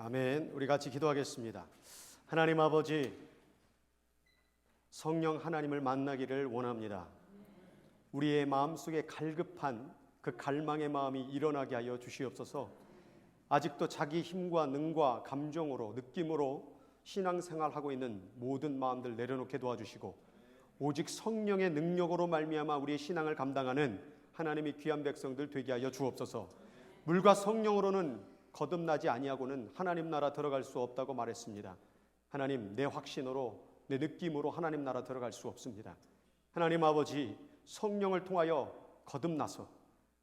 아멘. 우리 같이 기도하겠습니다. 하나님 아버지, 성령 하나님을 만나기를 원합니다. 우리의 마음속에 갈급한 그 갈망의 마음이 일어나게 하여 주시옵소서. 아직도 자기 힘과 능과 감정으로, 느낌으로 신앙생활하고 있는 모든 마음들 내려놓게 도와주시고, 오직 성령의 능력으로 말미암아 우리의 신앙을 감당하는 하나님의 귀한 백성들 되게 하여 주옵소서. 물과 성령으로는 거듭나지 아니하고는 하나님 나라 들어갈 수 없다고 말했습니다. 하나님, 내 확신으로, 내 느낌으로 하나님 나라 들어갈 수 없습니다. 하나님 아버지, 성령을 통하여 거듭나서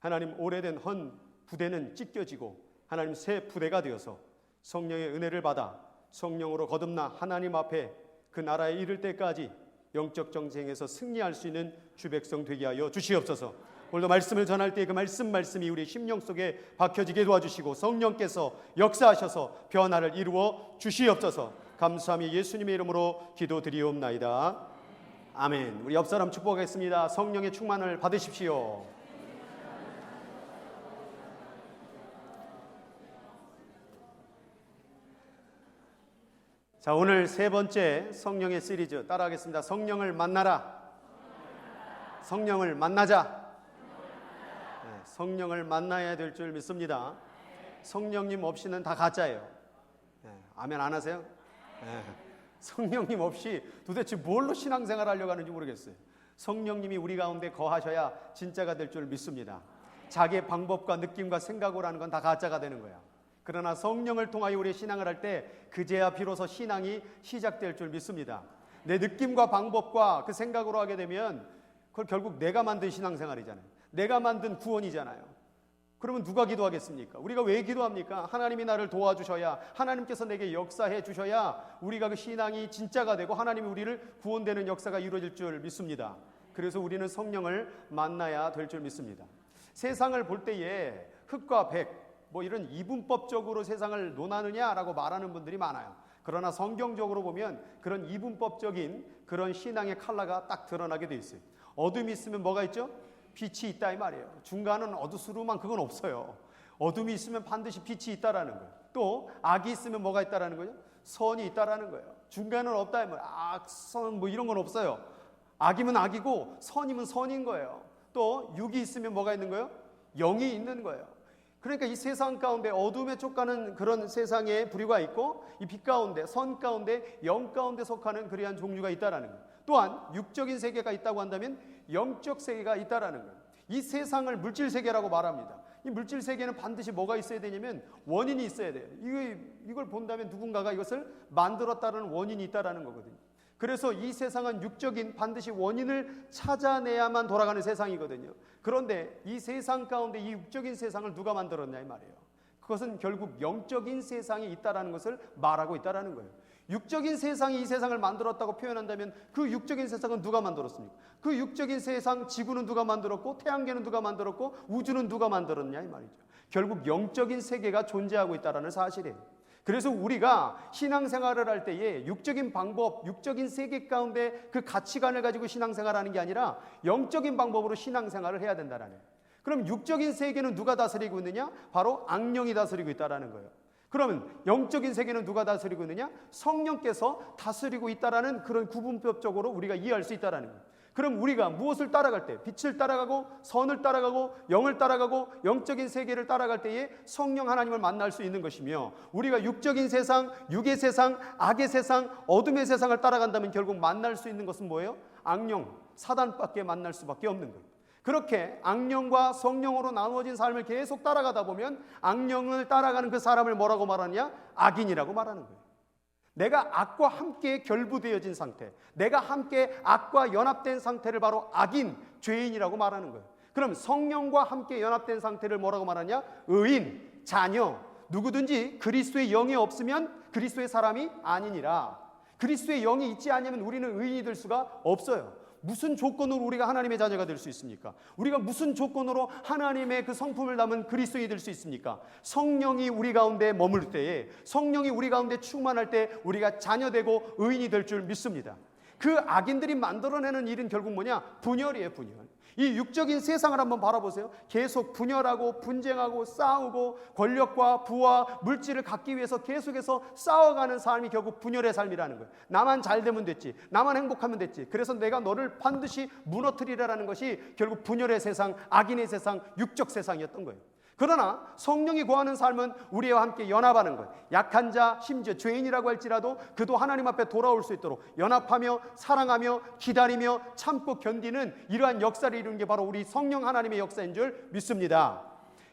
하나님, 오래된 헌 부대는 찢겨지고 하나님, 새 부대가 되어서 성령의 은혜를 받아 성령으로 거듭나 하나님 앞에 그 나라에 이를 때까지 영적 정쟁에서 승리할 수 있는 주 백성 되게 하여 주시옵소서. 오늘도 말씀을 전할 때 그 말씀이 우리 심령 속에 박혀지게 도와주시고, 성령께서 역사하셔서 변화를 이루어 주시옵소서. 감사함이 예수님의 이름으로 기도드리옵나이다. 아멘. 우리 옆 사람 축복하겠습니다. 성령의 충만을 받으십시오. 자, 오늘 세 번째 성령의 시리즈 따라하겠습니다. 성령을 만나라. 성령을 만나자. 네, 성령을 만나야 될 줄 믿습니다. 성령님 없이는 다 가짜예요. 네, 아멘 안 하세요? 네, 성령님 없이 도대체 뭘로 신앙생활 하려고 하는지 모르겠어요. 성령님이 우리 가운데 거하셔야 진짜가 될 줄 믿습니다. 자기의 방법과 느낌과 생각으로 하는 건 다 가짜가 되는 거야. 그러나 성령을 통하여 우리의 신앙을 할 때 그제야 비로소 신앙이 시작될 줄 믿습니다. 내 느낌과 방법과 그 생각으로 하게 되면 그걸 결국 내가 만든 신앙생활이잖아요. 내가 만든 구원이잖아요. 그러면 누가 기도하겠습니까? 우리가 왜 기도합니까? 하나님이 나를 도와주셔야, 하나님께서 내게 역사해 주셔야 우리가 그 신앙이 진짜가 되고 하나님이 우리를 구원되는 역사가 이루어질 줄 믿습니다. 그래서 우리는 성령을 만나야 될 줄 믿습니다. 세상을 볼 때에 흑과 백, 이런 이분법적으로 세상을 논하느냐라고 말하는 분들이 많아요. 그러나 성경적으로 보면 그런 이분법적인 그런 신앙의 컬러가 딱 드러나게 돼 있어요. 어둠이 있으면 뭐가 있죠? 빛이 있다 이 말이에요. 중간은 어두스름한 그건 없어요. 어둠이 있으면 반드시 빛이 있다라는 거예요. 또 악이 있으면 뭐가 있다라는 거죠? 선이 있다라는 거예요. 중간은 없다 이 말이에요. 악, 선 이런 건 없어요. 악이면 악이고 선이면 선인 거예요. 또 육이 있으면 뭐가 있는 거예요? 영이 있는 거예요. 그러니까 이 세상 가운데 어둠에 촉하는 그런 세상의 부류가 있고, 이 빛 가운데, 선 가운데, 영 가운데 속하는 그러한 종류가 있다라는 거예요. 또한 육적인 세계가 있다고 한다면 영적 세계가 있다라는 거예요. 이 세상을 물질 세계라고 말합니다. 이 물질 세계는 반드시 뭐가 있어야 되냐면 원인이 있어야 돼요. 이걸 본다면 누군가가 이것을 만들었다는 원인이 있다라는 거거든요. 그래서 이 세상은 육적인 반드시 원인을 찾아내야만 돌아가는 세상이거든요. 그런데 이 세상 가운데 이 육적인 세상을 누가 만들었냐 이 말이에요. 그것은 결국 영적인 세상이 있다라는 것을 말하고 있다라는 거예요. 육적인 세상이 이 세상을 만들었다고 표현한다면 그 육적인 세상은 누가 만들었습니까? 그 육적인 세상, 지구는 누가 만들었고, 태양계는 누가 만들었고, 우주는 누가 만들었냐 이 말이죠. 결국 영적인 세계가 존재하고 있다라는 사실이에요. 그래서 우리가 신앙생활을 할 때에 육적인 방법, 육적인 세계 가운데 그 가치관을 가지고 신앙생활하는 게 아니라 영적인 방법으로 신앙생활을 해야 된다는 거예요. 그럼 육적인 세계는 누가 다스리고 있느냐? 바로 악령이 다스리고 있다는 거예요. 그러면 영적인 세계는 누가 다스리고 있느냐? 성령께서 다스리고 있다는 그런 구분법적으로 우리가 이해할 수 있다는 거예요. 그럼 우리가 무엇을 따라갈 때, 빛을 따라가고 선을 따라가고 영을 따라가고 영적인 세계를 따라갈 때에 성령 하나님을 만날 수 있는 것이며, 우리가 육적인 세상, 육의 세상, 악의 세상, 어둠의 세상을 따라간다면 결국 만날 수 있는 것은 뭐예요? 악령, 사단밖에 만날 수밖에 없는 거예요. 그렇게 악령과 성령으로 나누어진 삶을 계속 따라가다 보면 악령을 따라가는 그 사람을 뭐라고 말하느냐? 악인이라고 말하는 거예요. 내가 악과 함께 결부되어진 상태, 내가 함께 악과 연합된 상태를 바로 악인, 죄인이라고 말하는 거예요. 그럼 성령과 함께 연합된 상태를 뭐라고 말하냐? 의인, 자녀. 누구든지 그리스도의 영이 없으면 그리스도의 사람이 아니니라. 그리스도의 영이 있지 않으면 우리는 의인이 될 수가 없어요. 무슨 조건으로 우리가 하나님의 자녀가 될 수 있습니까? 우리가 무슨 조건으로 하나님의 그 성품을 담은 그리스도인이 될 수 있습니까? 성령이 우리 가운데 머물 때에, 성령이 우리 가운데 충만할 때 우리가 자녀되고 의인이 될 줄 믿습니다. 그 악인들이 만들어내는 일은 결국 뭐냐? 분열이에요, 분열. 이 육적인 세상을 한번 바라보세요. 계속 분열하고 분쟁하고 싸우고 권력과 부와 물질을 갖기 위해서 계속해서 싸워가는 삶이 결국 분열의 삶이라는 거예요. 나만 잘 되면 됐지, 나만 행복하면 됐지, 그래서 내가 너를 반드시 무너뜨리라는 것이 결국 분열의 세상, 악인의 세상, 육적 세상이었던 거예요. 그러나 성령이 거하는 삶은 우리와 함께 연합하는 거예요. 약한 자, 심지어 죄인이라고 할지라도 그도 하나님 앞에 돌아올 수 있도록 연합하며 사랑하며 기다리며 참고 견디는 이러한 역사를 이루는 게 바로 우리 성령 하나님의 역사인 줄 믿습니다.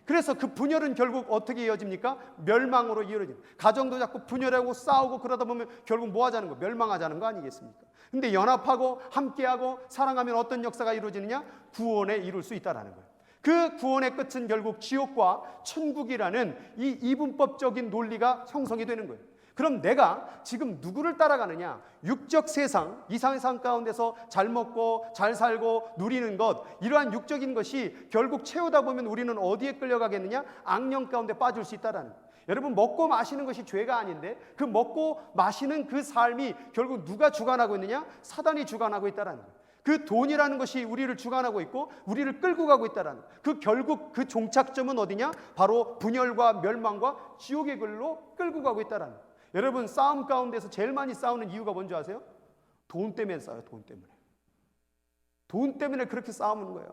그래서 그 분열은 결국 어떻게 이어집니까? 멸망으로 이어집니다. 가정도 자꾸 분열하고 싸우고 그러다 보면 결국 뭐 하자는 거? 멸망하자는 거 아니겠습니까? 근데 연합하고 함께하고 사랑하면 어떤 역사가 이루어지느냐? 구원에 이룰 수 있다는 거예요. 그 구원의 끝은 결국 지옥과 천국이라는 이 이분법적인 논리가 형성이 되는 거예요. 그럼 내가 지금 누구를 따라가느냐? 육적 세상, 이 세상 가운데서 잘 먹고 잘 살고 누리는 것, 이러한 육적인 것이 결국 채우다 보면 우리는 어디에 끌려가겠느냐? 악령 가운데 빠질 수 있다라는 거예요. 여러분, 먹고 마시는 것이 죄가 아닌데 그 먹고 마시는 그 삶이 결국 누가 주관하고 있느냐? 사단이 주관하고 있다라는 거예요. 그 돈이라는 것이 우리를 주관하고 있고 우리를 끌고 가고 있다라는 그 결국 그 종착점은 어디냐? 바로 분열과 멸망과 지옥의 길로 끌고 가고 있다라는 거예요. 여러분, 싸움 가운데서 제일 많이 싸우는 이유가 뭔지 아세요? 돈 때문에 싸워요. 돈 때문에. 돈 때문에 그렇게 싸우는 거예요.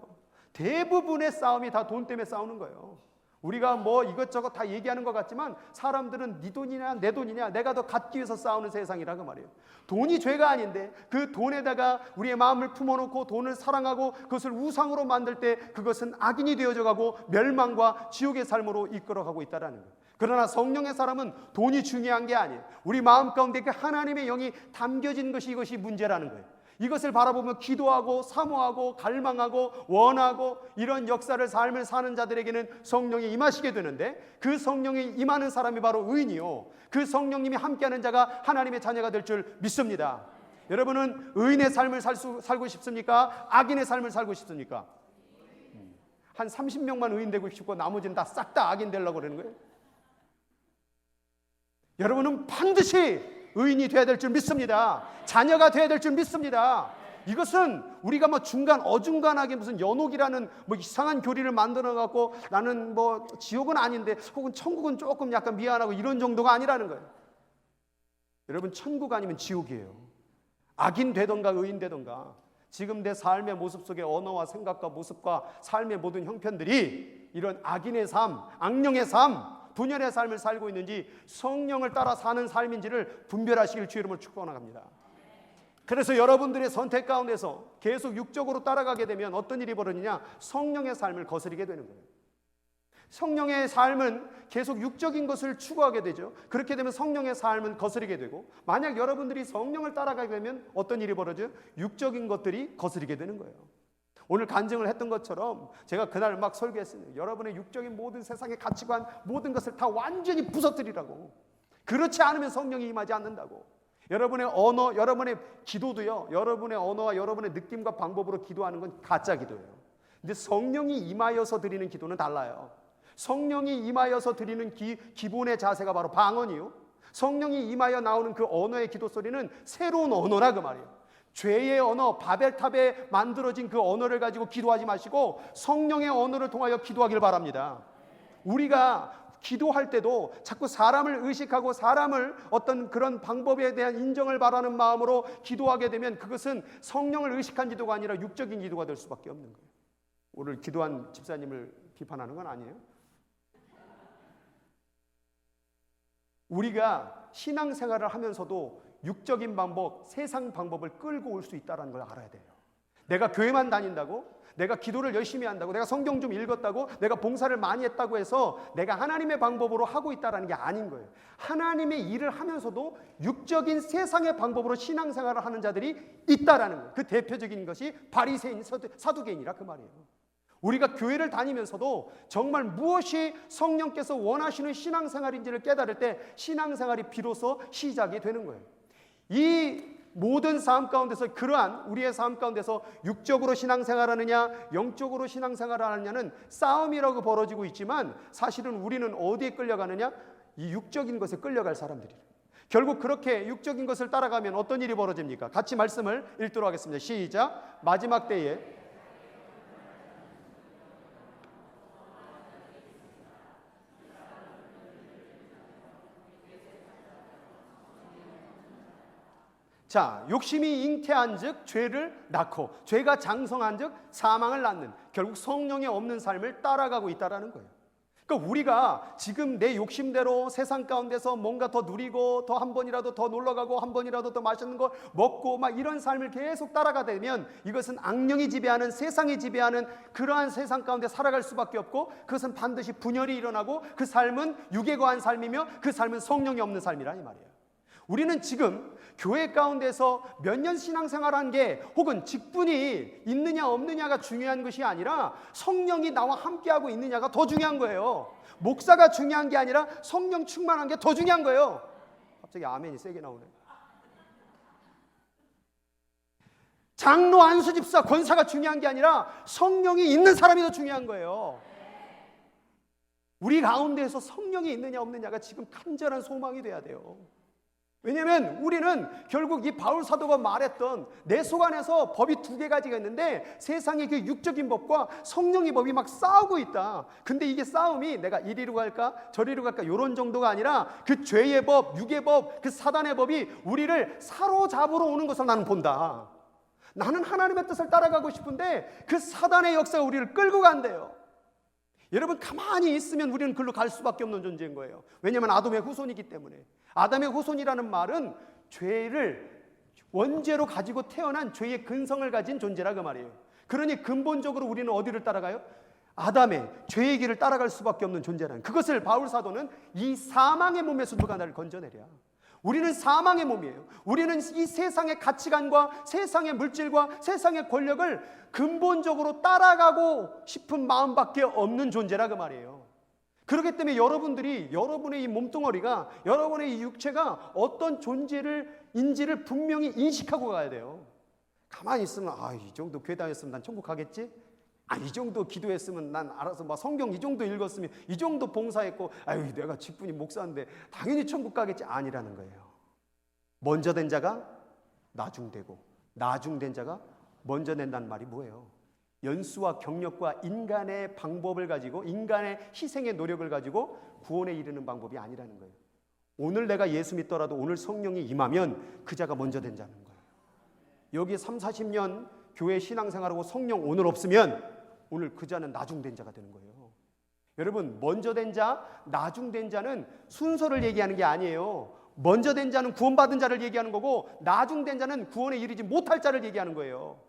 대부분의 싸움이 다 돈 때문에 싸우는 거예요. 우리가 뭐 이것저것 다 얘기하는 것 같지만 사람들은 네 돈이냐 내 돈이냐 내가 더 갖기 위해서 싸우는 세상이라고 말이에요. 돈이 죄가 아닌데 그 돈에다가 우리의 마음을 품어놓고 돈을 사랑하고 그것을 우상으로 만들 때 그것은 악인이 되어져 가고 멸망과 지옥의 삶으로 이끌어가고 있다는 거예요. 그러나 성령의 사람은 돈이 중요한 게 아니에요. 우리 마음 가운데 그 하나님의 영이 담겨진 것이 이것이 문제라는 거예요. 이것을 바라보며 기도하고 사모하고 갈망하고 원하고 이런 역사를 삶을 사는 자들에게는 성령이 임하시게 되는데 그 성령이 임하는 사람이 바로 의인이요, 그 성령님이 함께하는 자가 하나님의 자녀가 될 줄 믿습니다. 여러분은 의인의 삶을 살고 싶습니까? 악인의 삶을 살고 싶습니까? 한 30명만 의인 되고 싶고 나머지는 다 싹 다 악인 되려고 그러는 거예요. 여러분은 반드시 의인이 되어야 될 줄 믿습니다. 자녀가 되어야 될 줄 믿습니다. 이것은 우리가 뭐 중간 어중간하게 무슨 연옥이라는 뭐 이상한 교리를 만들어 갖고 나는 뭐 지옥은 아닌데 혹은 천국은 조금 약간 미안하고 이런 정도가 아니라는 거예요. 여러분, 천국 아니면 지옥이에요. 악인 되던가 의인 되던가 지금 내 삶의 모습 속에 언어와 생각과 모습과 삶의 모든 형편들이 이런 악인의 삶, 악령의 삶, 분열의 삶을 살고 있는지 성령을 따라 사는 삶인지를 분별하시길 주의 이름으로 축원합니다. 그래서 여러분들의 선택 가운데서 계속 육적으로 따라가게 되면 어떤 일이 벌어지냐? 성령의 삶을 거스르게 되는 거예요. 성령의 삶은 계속 육적인 것을 추구하게 되죠. 그렇게 되면 성령의 삶은 거스르게 되고, 만약 여러분들이 성령을 따라가게 되면 어떤 일이 벌어져요? 육적인 것들이 거스르게 되는 거예요. 오늘 간증을 했던 것처럼 제가 그날 막 설교했습니다. 여러분의 육적인 모든 세상의 가치관, 모든 것을 다 완전히 부서뜨리라고. 그렇지 않으면 성령이 임하지 않는다고. 여러분의 언어, 여러분의 기도도요, 여러분의 언어와 여러분의 느낌과 방법으로 기도하는 건 가짜 기도예요. 근데 성령이 임하여서 드리는 기도는 달라요. 성령이 임하여서 드리는 기본의 자세가 바로 방언이요, 성령이 임하여 나오는 그 언어의 기도 소리는 새로운 언어라 그 말이에요. 죄의 언어, 바벨탑에 만들어진 그 언어를 가지고 기도하지 마시고 성령의 언어를 통하여 기도하길 바랍니다. 우리가 기도할 때도 자꾸 사람을 의식하고 사람을 어떤 그런 방법에 대한 인정을 바라는 마음으로 기도하게 되면 그것은 성령을 의식한 기도가 아니라 육적인 기도가 될 수밖에 없는 거예요. 오늘 기도한 집사님을 비판하는 건 아니에요. 우리가 신앙생활을 하면서도 육적인 방법, 세상 방법을 끌고 올 수 있다는 걸 알아야 돼요. 내가 교회만 다닌다고, 내가 기도를 열심히 한다고, 내가 성경 좀 읽었다고, 내가 봉사를 많이 했다고 해서 내가 하나님의 방법으로 하고 있다는 게 아닌 거예요. 하나님의 일을 하면서도 육적인 세상의 방법으로 신앙생활을 하는 자들이 있다라는 거예요. 그 대표적인 것이 바리새인, 사두개인이라 그 말이에요. 우리가 교회를 다니면서도 정말 무엇이 성령께서 원하시는 신앙생활인지를 깨달을 때 신앙생활이 비로소 시작이 되는 거예요. 이 모든 삶 가운데서 그러한 우리의 삶 가운데서 육적으로 신앙생활하느냐 영적으로 신앙생활하느냐는 싸움이라고 벌어지고 있지만 사실은 우리는 어디에 끌려가느냐? 이 육적인 것에 끌려갈 사람들이에요. 결국 그렇게 육적인 것을 따라가면 어떤 일이 벌어집니까? 같이 말씀을 읽도록 하겠습니다. 시작. 마지막 때에 자, 욕심이 잉태한 즉 죄를 낳고, 죄가 장성한 즉 사망을 낳는, 결국 성령이 없는 삶을 따라가고 있다는 거예요. 그러니까 우리가 지금 내 욕심대로 세상 가운데서 뭔가 더 누리고, 더 한 번이라도 더 놀러가고, 한 번이라도 더 맛있는 거 먹고 막 이런 삶을 계속 따라가다 되면 이것은 악령이 지배하는, 세상이 지배하는 그러한 세상 가운데 살아갈 수밖에 없고, 그것은 반드시 분열이 일어나고, 그 삶은 육에 거한 삶이며 그 삶은 성령이 없는 삶이라 이 말이에요. 우리는 지금 교회 가운데서 몇 년 신앙생활한 게, 혹은 직분이 있느냐 없느냐가 중요한 것이 아니라 성령이 나와 함께하고 있느냐가 더 중요한 거예요. 목사가 중요한 게 아니라 성령 충만한 게 더 중요한 거예요. 갑자기 아멘이 세게 나오네. 장로, 안수집사, 권사가 중요한 게 아니라 성령이 있는 사람이 더 중요한 거예요. 우리 가운데에서 성령이 있느냐 없느냐가 지금 간절한 소망이 돼야 돼요. 왜냐하면 우리는 결국 이 바울 사도가 말했던 내 속 안에서 법이 두 가지가 있는데, 세상의 그 육적인 법과 성령의 법이 막 싸우고 있다. 근데 이게 싸움이 내가 이리로 갈까 저리로 갈까 이런 정도가 아니라 그 죄의 법, 육의 법, 그 사단의 법이 우리를 사로잡으러 오는 것을 나는 본다. 나는 하나님의 뜻을 따라가고 싶은데 그 사단의 역사가 우리를 끌고 간대요. 여러분, 가만히 있으면 우리는 글로 갈 수밖에 없는 존재인 거예요. 왜냐하면 아담의 후손이기 때문에. 아담의 후손이라는 말은 죄를 원죄로 가지고 태어난 죄의 근성을 가진 존재라 그 말이에요. 그러니 근본적으로 우리는 어디를 따라가요? 아담의 죄의 길을 따라갈 수밖에 없는 존재라는, 그것을 바울 사도는 이 사망의 몸에서 누가 나를 건져내랴. 우리는 사망의 몸이에요. 우리는 이 세상의 가치관과 세상의 물질과 세상의 권력을 근본적으로 따라가고 싶은 마음밖에 없는 존재라 그 말이에요. 그렇기 때문에 여러분들이, 여러분의 이 몸뚱어리가, 여러분의 이 육체가 어떤 존재인지를 분명히 인식하고 가야 돼요. 가만히 있으면 이 정도 교회 다녔으면 난 천국 가겠지? 이 정도 기도했으면 난 알아서 막 성경 이 정도 읽었으면, 이 정도 봉사했고, 내가 직분이 목사인데 당연히 천국 가겠지. 아니라는 거예요. 먼저 된 자가 나중되고, 나중된 자가 먼저 낸다는 말이 뭐예요? 연수와 경력과 인간의 방법을 가지고, 인간의 희생의 노력을 가지고 구원에 이르는 방법이 아니라는 거예요. 오늘 내가 예수 믿더라도 오늘 성령이 임하면 그 자가 먼저 된 자는 거예요. 여기 3, 40년 교회 신앙생활하고 성령 오늘 없으면 오늘 그 자는 나중된 자가 되는 거예요. 여러분, 먼저 된 자, 나중된 자는 순서를 얘기하는 게 아니에요. 먼저 된 자는 구원받은 자를 얘기하는 거고, 나중된 자는 구원에 이르지 못할 자를 얘기하는 거예요.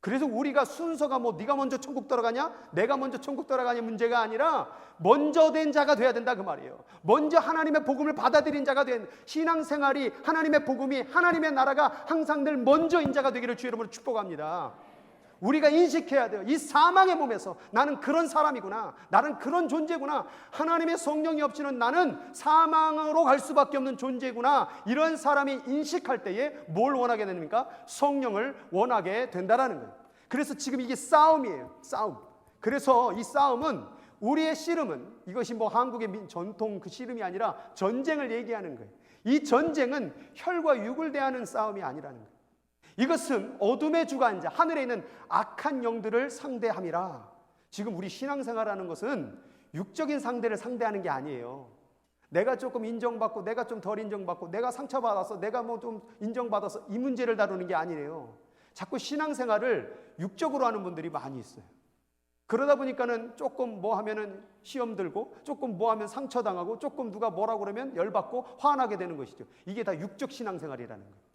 그래서 우리가 순서가 네가 먼저 천국 들어가냐, 내가 먼저 천국 들어가냐 문제가 아니라 먼저 된 자가 돼야 된다 그 말이에요. 먼저 하나님의 복음을 받아들인 자가 된, 신앙생활이, 하나님의 복음이, 하나님의 나라가 항상 늘 먼저인 자가 되기를 주 이름으로 축복합니다. 우리가 인식해야 돼요. 이 사망의 몸에서 나는 그런 사람이구나, 나는 그런 존재구나, 하나님의 성령이 없이는 나는 사망으로 갈 수밖에 없는 존재구나, 이런 사람이 인식할 때에 뭘 원하게 됩니까? 성령을 원하게 된다라는 거예요. 그래서 지금 이게 싸움이에요. 싸움. 그래서 이 싸움은, 우리의 씨름은, 이것이 한국의 전통 그 씨름이 아니라 전쟁을 얘기하는 거예요. 이 전쟁은 혈과 육을 대하는 싸움이 아니라는 거예요. 이것은 어둠의 주관자, 하늘에 있는 악한 영들을 상대함이라. 지금 우리 신앙생활하는 것은 육적인 상대를 상대하는 게 아니에요. 내가 조금 인정받고, 내가 좀 덜 인정받고, 내가 상처받아서, 내가 좀 인정받아서 이 문제를 다루는 게 아니래요. 자꾸 신앙생활을 육적으로 하는 분들이 많이 있어요. 그러다 보니까는 조금 하면은 시험 들고, 조금 하면 상처당하고, 조금 누가 뭐라고 그러면 열받고 화나게 되는 것이죠. 이게 다 육적 신앙생활이라는 거예요.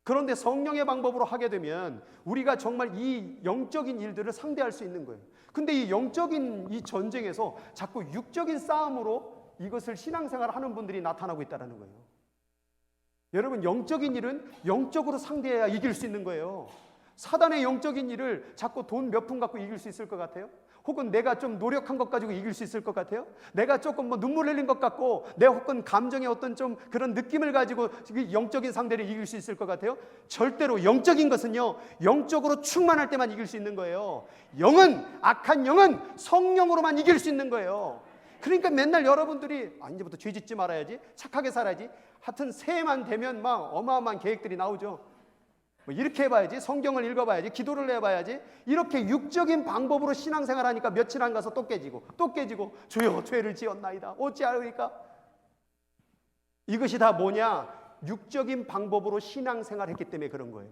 그런데 성령의 방법으로 하게 되면 우리가 정말 이 영적인 일들을 상대할 수 있는 거예요. 근데 이 영적인 이 전쟁에서 자꾸 육적인 싸움으로 이것을 신앙생활을 하는 분들이 나타나고 있다는 거예요. 여러분, 영적인 일은 영적으로 상대해야 이길 수 있는 거예요. 사단의 영적인 일을 자꾸 돈 몇 푼 갖고 이길 수 있을 것 같아요? 혹은 내가 좀 노력한 것 가지고 이길 수 있을 것 같아요? 내가 조금 눈물 흘린 것 같고, 내 혹은 감정의 어떤 좀 그런 느낌을 가지고 영적인 상대를 이길 수 있을 것 같아요? 절대로. 영적인 것은요, 영적으로 충만할 때만 이길 수 있는 거예요. 악한 영은 성령으로만 이길 수 있는 거예요. 그러니까 맨날 여러분들이 이제부터 죄 짓지 말아야지, 착하게 살아야지, 하여튼 새해만 되면 막 어마어마한 계획들이 나오죠. 이렇게 해봐야지, 성경을 읽어봐야지, 기도를 해봐야지, 이렇게 육적인 방법으로 신앙생활 하니까 며칠 안 가서 또 깨지고, 주여 죄를 지었나이다 어찌하리까. 이것이 다 뭐냐? 육적인 방법으로 신앙생활을 했기 때문에 그런 거예요.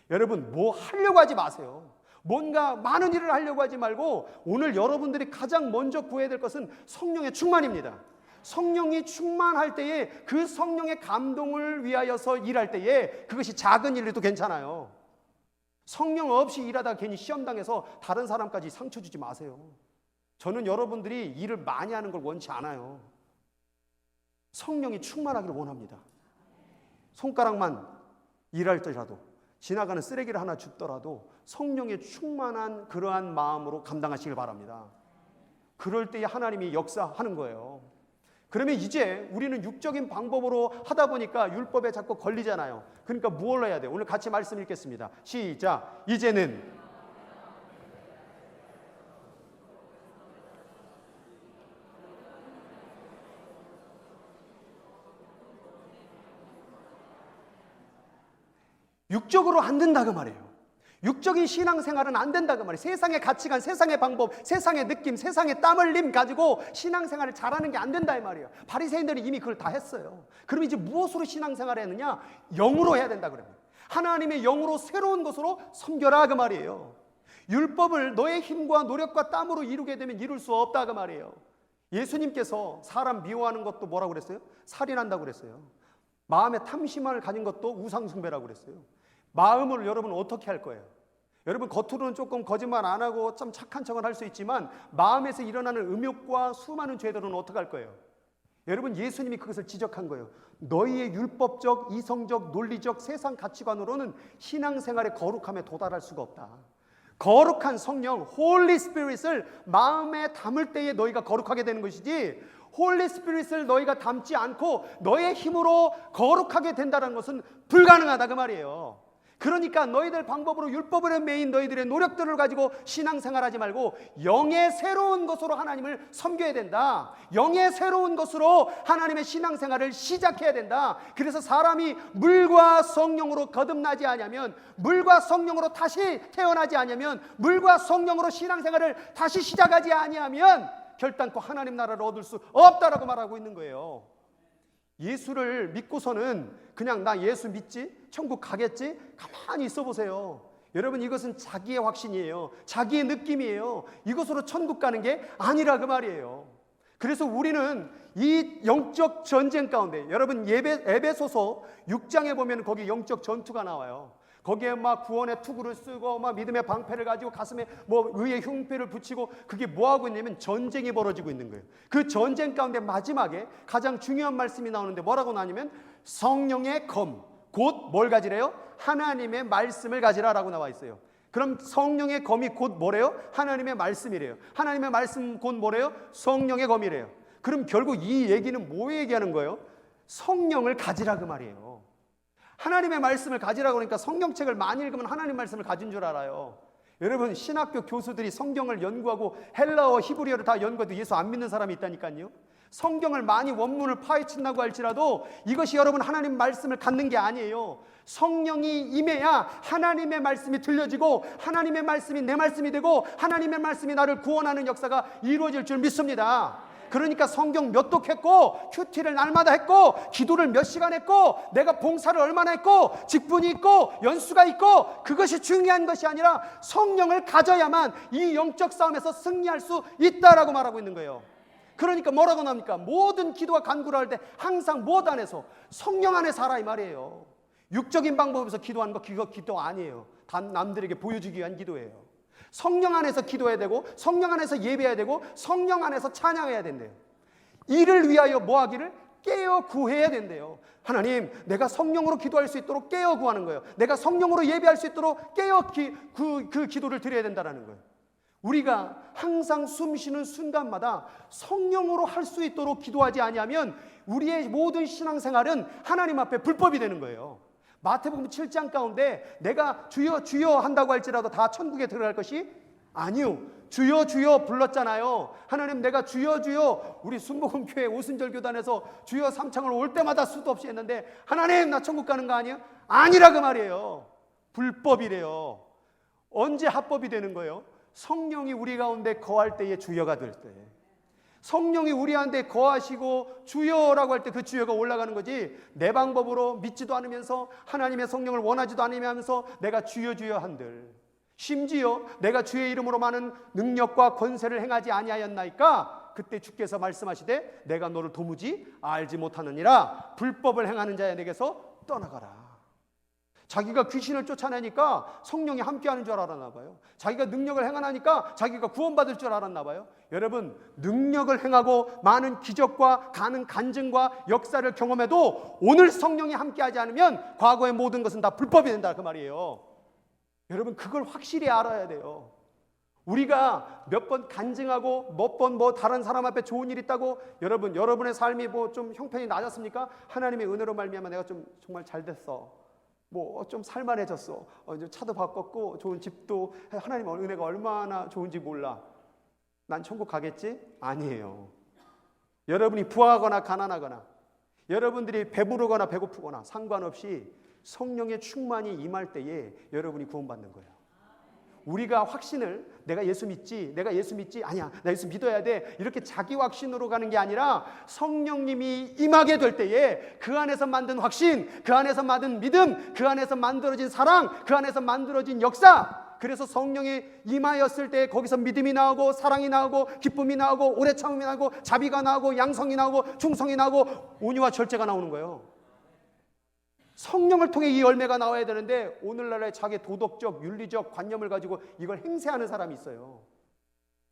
여러분, 뭐 하려고 하지 마세요. 뭔가 많은 일을 하려고 하지 말고 오늘 여러분들이 가장 먼저 구해야 될 것은 성령의 충만입니다. 성령이 충만할 때에 그 성령의 감동을 위하여서 일할 때에 그것이 작은 일도 괜찮아요. 성령 없이 일하다가 괜히 시험당해서 다른 사람까지 상처 주지 마세요. 저는 여러분들이 일을 많이 하는 걸 원치 않아요. 성령이 충만하기를 원합니다. 손가락만 일할 때라도 지나가는 쓰레기를 하나 줍더라도 성령의 충만한 그러한 마음으로 감당하시길 바랍니다. 그럴 때에 하나님이 역사하는 거예요. 그러면 이제 우리는 육적인 방법으로 하다 보니까 율법에 자꾸 걸리잖아요. 그러니까 무엇을 해야 돼요? 오늘 같이 말씀 읽겠습니다. 시작. 이제는 육적으로 안 된다 그 말이에요. 육적인 신앙생활은 안 된다 그 말이에요. 세상의 가치관, 세상의 방법, 세상의 느낌, 세상의 땀 흘림 가지고 신앙생활을 잘하는 게 안 된다 이 말이에요. 바리새인들이 이미 그걸 다 했어을 그럼 이제 무엇으로 신앙생활을 했느냐? 영으로 해야 된다 그래요. 하나님의 영으로 새로운 것으로 섬겨라 그 말이에요. 율법을 너의 힘과 노력과 땀으로 이루게 되면 이룰 수 없다 그 말이에요. 예수님께서 사람 미워하는 것도 뭐라고 그랬어요? 살인한다고 그랬어요. 마음에 탐심을 가진 것도 우상숭배라고 그랬어요. 마음을 여러분 어떻게 할 거예요? 여러분 겉으로는 조금 거짓말 안 하고 좀 착한 척을 할 수 있지만 마음에서 일어나는 음욕과 수많은 죄들은 어떻게 할 거예요? 여러분 예수님이 그것을 지적한 거예요. 너희의 율법적, 이성적, 논리적 세상 가치관으로는 신앙생활의 거룩함에 도달할 수가 없다. 거룩한 성령, 홀리 스피릿을 마음에 담을 때에 너희가 거룩하게 되는 것이지 홀리 스피릿을 너희가 담지 않고 너의 힘으로 거룩하게 된다는 것은 불가능하다 그 말이에요. 그러니까 너희들 방법으로 율법을 매인 너희들의 노력들을 가지고 신앙생활하지 말고 영의 새로운 것으로 하나님을 섬겨야 된다. 영의 새로운 것으로 하나님의 신앙생활을 시작해야 된다. 그래서 사람이 물과 성령으로 거듭나지 않으면, 물과 성령으로 다시 태어나지 않으면, 물과 성령으로 신앙생활을 다시 시작하지 아니하면 결단코 하나님 나라를 얻을 수 없다라고 말하고 있는 거예요. 예수를 믿고서는 그냥 나 예수 믿지? 천국 가겠지? 가만히 있어 보세요. 여러분 이것은 자기의 확신이에요. 자기의 느낌이에요. 이것으로 천국 가는 게 아니라 그 말이에요. 그래서 우리는 이 영적 전쟁 가운데, 여러분 에베소서 6장에 보면 거기 영적 전투가 나와요. 거기에 막 구원의 투구를 쓰고 막 믿음의 방패를 가지고 가슴에 뭐 의의 흉패를 붙이고, 그게 뭐 하고 있냐면 전쟁이 벌어지고 있는 거예요. 그 전쟁 가운데 마지막에 가장 중요한 말씀이 나오는데 뭐라고 나오냐면 성령의 검, 곧 뭘 가지래요? 하나님의 말씀을 가지라라고 나와 있어요. 그럼 성령의 검이 곧 뭐래요? 하나님의 말씀이래요. 하나님의 말씀 곧 뭐래요? 성령의 검이래요. 그럼 결국 이 얘기는 뭐 얘기하는 거예요? 성령을 가지라 그 말이에요. 하나님의 말씀을 가지라고 그러니까 성경책을 많이 읽으면 하나님 말씀을 가진 줄 알아요. 여러분 신학교 교수들이 성경을 연구하고 헬라어, 히브리어를 다 연구해도 예수 안 믿는 사람이 있다니까요. 성경을 많이 원문을 파헤친다고 할지라도 이것이 여러분 하나님 말씀을 갖는 게 아니에요. 성령이 임해야 하나님의 말씀이 들려지고 하나님의 말씀이 내 말씀이 되고 하나님의 말씀이 나를 구원하는 역사가 이루어질 줄 믿습니다. 그러니까 성경 몇 독했고 큐티를 날마다 했고 기도를 몇 시간 했고 내가 봉사를 얼마나 했고 직분이 있고 연수가 있고 그것이 중요한 것이 아니라 성령을 가져야만 이 영적 싸움에서 승리할 수 있다라고 말하고 있는 거예요. 그러니까 뭐라고 나옵니까? 모든 기도와 간구를 할 때 항상 무엇 안에서? 성령 안에 살아 이 말이에요. 육적인 방법에서 기도하는 거 그거 기도 아니에요. 단 남들에게 보여주기 위한 기도예요. 성령 안에서 기도해야 되고 성령 안에서 예배해야 되고 성령 안에서 찬양해야 된대요. 이를 위하여 뭐 하기를? 깨어 구해야 된대요. 하나님, 내가 성령으로 기도할 수 있도록 깨어 구하는 거예요. 내가 성령으로 예배할 수 있도록 깨어 그 기도를 드려야 된다는 거예요. 우리가 항상 숨 쉬는 순간마다 성령으로 할 수 있도록 기도하지 아니하면 우리의 모든 신앙생활은 하나님 앞에 불법이 되는 거예요. 마태복음 7장 가운데 내가 주여 주여 한다고 할지라도 다 천국에 들어갈 것이 아니요. 주여 주여 불렀잖아요. 하나님 내가 주여 주여, 우리 순복음교회 오순절 교단에서 주여 삼창을 올 때마다 수도 없이 했는데 하나님 나 천국 가는 거 아니에요? 아니라 그 말이에요. 불법이래요. 언제 합법이 되는 거예요? 성령이 우리 가운데 거할 때에 주여가 될 때. 성령이 우리한테 거하시고 주여라고 할 때 그 주여가 올라가는 거지, 내 방법으로 믿지도 않으면서 하나님의 성령을 원하지도 않으면서 내가 주여 주여 한들, 심지어 내가 주의 이름으로 많은 능력과 권세를 행하지 아니하였나이까 그때 주께서 말씀하시되 내가 너를 도무지 알지 못하느니라. 불법을 행하는 자야 내게서 떠나가라. 자기가 귀신을 쫓아내니까 성령이 함께하는 줄 알았나 봐요. 자기가 능력을 행하니까 자기가 구원받을 줄 알았나 봐요. 여러분, 능력을 행하고 많은 기적과 가는 간증과 역사를 경험해도 오늘 성령이 함께하지 않으면 과거의 모든 것은 다 불법이 된다 그 말이에요. 여러분, 그걸 확실히 알아야 돼요. 우리가 몇 번 간증하고 몇 번 다른 사람 앞에 좋은 일 있다고, 여러분, 여러분의 삶이 좀 형편이 낮았습니까? 하나님의 은혜로 말미암아 내가 좀 정말 잘 됐어, 좀 살만해졌어, 이제 차도 바꿨고 좋은 집도, 하나님의 은혜가 얼마나 좋은지 몰라, 난 천국 가겠지? 아니에요. 여러분이 부하거나 가난하거나, 여러분들이 배부르거나 배고프거나 상관없이 성령의 충만이 임할 때에 여러분이 구원받는 거예요. 우리가 확신을, 내가 예수 믿지, 내가 예수 믿지, 아니야 나 예수 믿어야 돼, 이렇게 자기 확신으로 가는 게 아니라 성령님이 임하게 될 때에 그 안에서 만든 확신, 그 안에서 만든 믿음, 그 안에서 만들어진 사랑, 그 안에서 만들어진 역사, 그래서 성령이 임하였을 때 거기서 믿음이 나오고 사랑이 나오고 기쁨이 나오고 오래 참음이 나오고 자비가 나오고 양성이 나오고 충성이 나오고 온유와 절제가 나오는 거예요. 성령을 통해 이 열매가 나와야 되는데 오늘날의 자기 도덕적 윤리적 관념을 가지고 이걸 행세하는 사람이 있어요.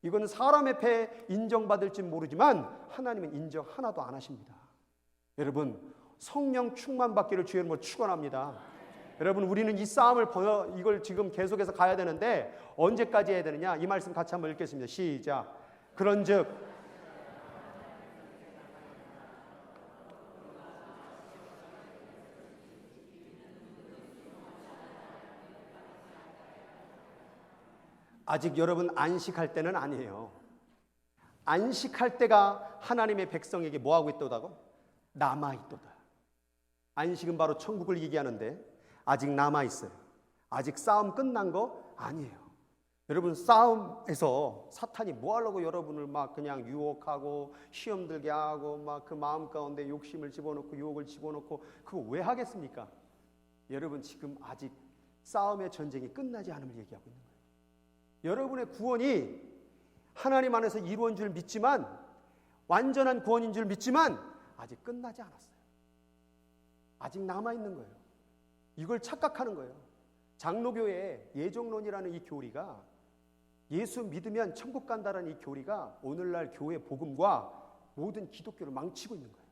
이거는 사람의 패에 인정받을지 모르지만 하나님은 인정 하나도 안 하십니다. 여러분, 성령 충만받기를 주의 이름으로 축원합니다. 여러분, 우리는 이 싸움을 이걸 지금 계속해서 가야 되는데 언제까지 해야 되느냐, 이 말씀 같이 한번 읽겠습니다. 시작. 그런즉 아직 여러분 안식할 때는 아니에요. 안식할 때가 하나님의 백성에게 뭐하고 있도다고? 남아있도다. 안식은 바로 천국을 얘기하는데 아직 남아있어요. 아직 싸움 끝난 거 아니에요. 여러분, 싸움에서 사탄이 뭐 하려고 여러분을 막 그냥 유혹하고 시험 들게 하고 막 그 마음 가운데 욕심을 집어넣고 유혹을 집어넣고 그거 왜 하겠습니까? 여러분, 지금 아직 싸움의 전쟁이 끝나지 않음을 얘기하고 있는 거예요. 여러분의 구원이 하나님 안에서 이루어진 줄 믿지만, 완전한 구원인 줄 믿지만 아직 끝나지 않았어요. 아직 남아있는 거예요. 이걸 착각하는 거예요. 장로교의 예정론이라는 이 교리가, 예수 믿으면 천국 간다라는 이 교리가 오늘날 교회 복음과 모든 기독교를 망치고 있는 거예요.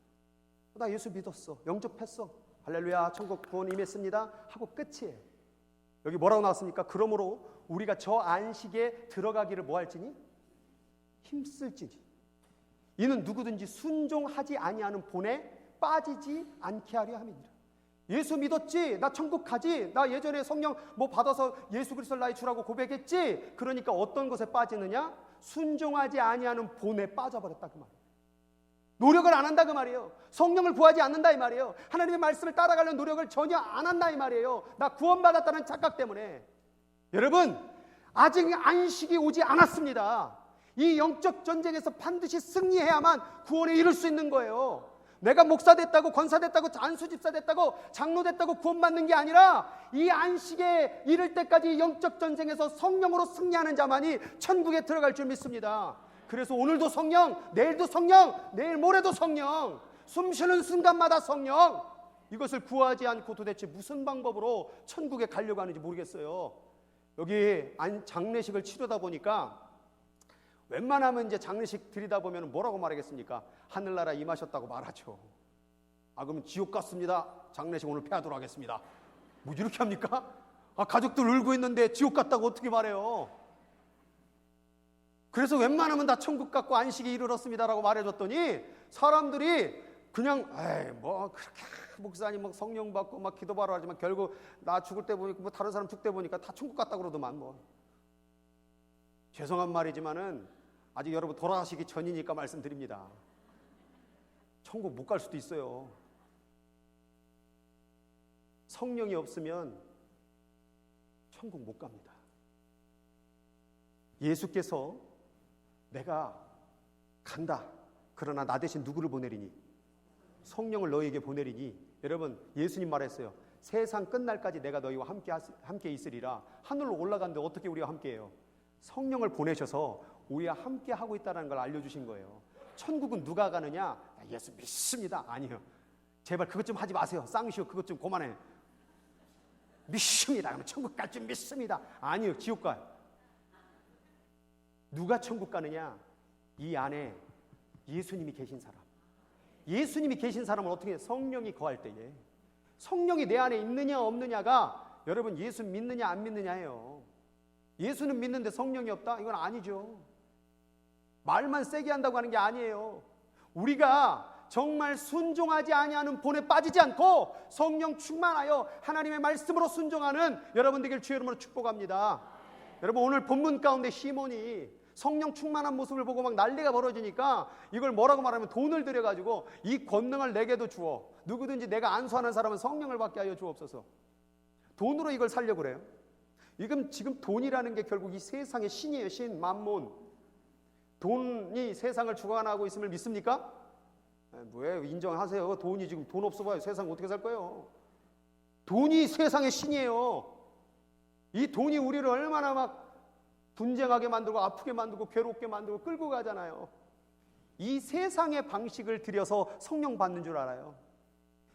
나 예수 믿었어, 영접했어, 할렐루야, 천국 구원 임했습니다 하고 끝이에요. 여기 뭐라고 나왔습니까? 그러므로 우리가 저 안식에 들어가기를 뭐할지니? 힘쓸지니. 이는 누구든지 순종하지 아니하는 본에 빠지지 않게 하려 함이니라. 예수 믿었지, 나 천국 가지, 나 예전에 성령 받아서 예수 그리스도를 나의 주라고 고백했지. 그러니까 어떤 것에 빠지느냐? 순종하지 아니하는 본에 빠져버렸다 그 말이에요. 노력을 안 한다 그 말이에요. 성령을 구하지 않는다 이 말이에요. 하나님의 말씀을 따라가려는 노력을 전혀 안 한다 이 말이에요. 나 구원받았다는 착각 때문에. 여러분, 아직 안식이 오지 않았습니다. 이 영적 전쟁에서 반드시 승리해야만 구원에 이를 수 있는 거예요. 내가 목사 됐다고, 권사 됐다고, 안수집사 됐다고, 장로 됐다고 구원받는 게 아니라 이 안식에 이를 때까지 영적 전쟁에서 성령으로 승리하는 자만이 천국에 들어갈 줄 믿습니다. 그래서 오늘도 성령, 내일도 성령, 내일 모레도 성령, 숨 쉬는 순간마다 성령. 이것을 구하지 않고 도대체 무슨 방법으로 천국에 가려고 하는지 모르겠어요. 여기 장례식을 치르다 보니까 웬만하면 이제 장례식 드리다 보면 뭐라고 말하겠습니까? 하늘나라 임하셨다고 말하죠. 그러면 지옥 갔습니다, 장례식 오늘 폐하도록 하겠습니다, 뭐 이렇게 합니까? 가족들 울고 있는데 지옥 갔다고 어떻게 말해요? 그래서 웬만하면 다 천국 갔고 안식에 이르렀습니다라고 말해줬더니 사람들이 그냥 그렇게 목사님 성령 받고 막 기도하러 하지만 결국 나 죽을 때 보니까 다른 사람 죽을 때 보니까 다 천국 갔다 그러더만 죄송한 말이지만은 아직 여러분 돌아가시기 전이니까 말씀드립니다. 천국 못 갈 수도 있어요. 성령이 없으면 천국 못 갑니다. 예수께서 내가 간다. 그러나 나 대신 누구를 보내리니? 성령을 너희에게 보내리니. 여러분, 예수님 말했어요. 세상 끝날까지 내가 너희와 함께 있으리라. 하늘로 올라갔는데 어떻게 우리와 함께해요? 성령을 보내셔서 우리와 함께 하고 있다는 걸 알려주신 거예요. 천국은 누가 가느냐? 예수 믿습니다. 아니요. 제발 그것 좀 하지 마세요. 쌍시오 그것 좀 그만해. 믿습니다. 그러면 천국 갈 줄 믿습니다. 아니요. 지옥 가요. 누가 천국 가느냐? 이 안에 예수님이 계신 사람. 예수님이 계신 사람은 어떻게 해요? 성령이 거할 때에. 성령이 내 안에 있느냐 없느냐가 여러분 예수 믿느냐 안 믿느냐예요. 예수는 믿는데 성령이 없다? 이건 아니죠. 말만 세게 한다고 하는 게 아니에요. 우리가 정말 순종하지 아니하는 본에 빠지지 않고 성령 충만하여 하나님의 말씀으로 순종하는 여러분 되길 주의 이름으로 축복합니다. 여러분, 오늘 본문 가운데 시몬이 성령 충만한 모습을 보고 막 난리가 벌어지니까 이걸 뭐라고 말하면 돈을 들여가지고 이 권능을 내게도 주어. 누구든지 내가 안수하는 사람은 성령을 받게 하여 주옵소서. 돈으로 이걸 살려고 그래요. 지금 돈이라는 게 결국 이 세상의 신이에요. 신, 만몬. 돈이 세상을 주관하고 있음을 믿습니까? 왜 인정하세요. 돈이 지금 돈 없어 봐요. 세상 어떻게 살 거예요? 돈이 세상의 신이에요. 이 돈이 우리를 얼마나 막 분쟁하게 만들고 아프게 만들고 괴롭게 만들고 끌고 가잖아요. 이 세상의 방식을 들여서 성령 받는 줄 알아요.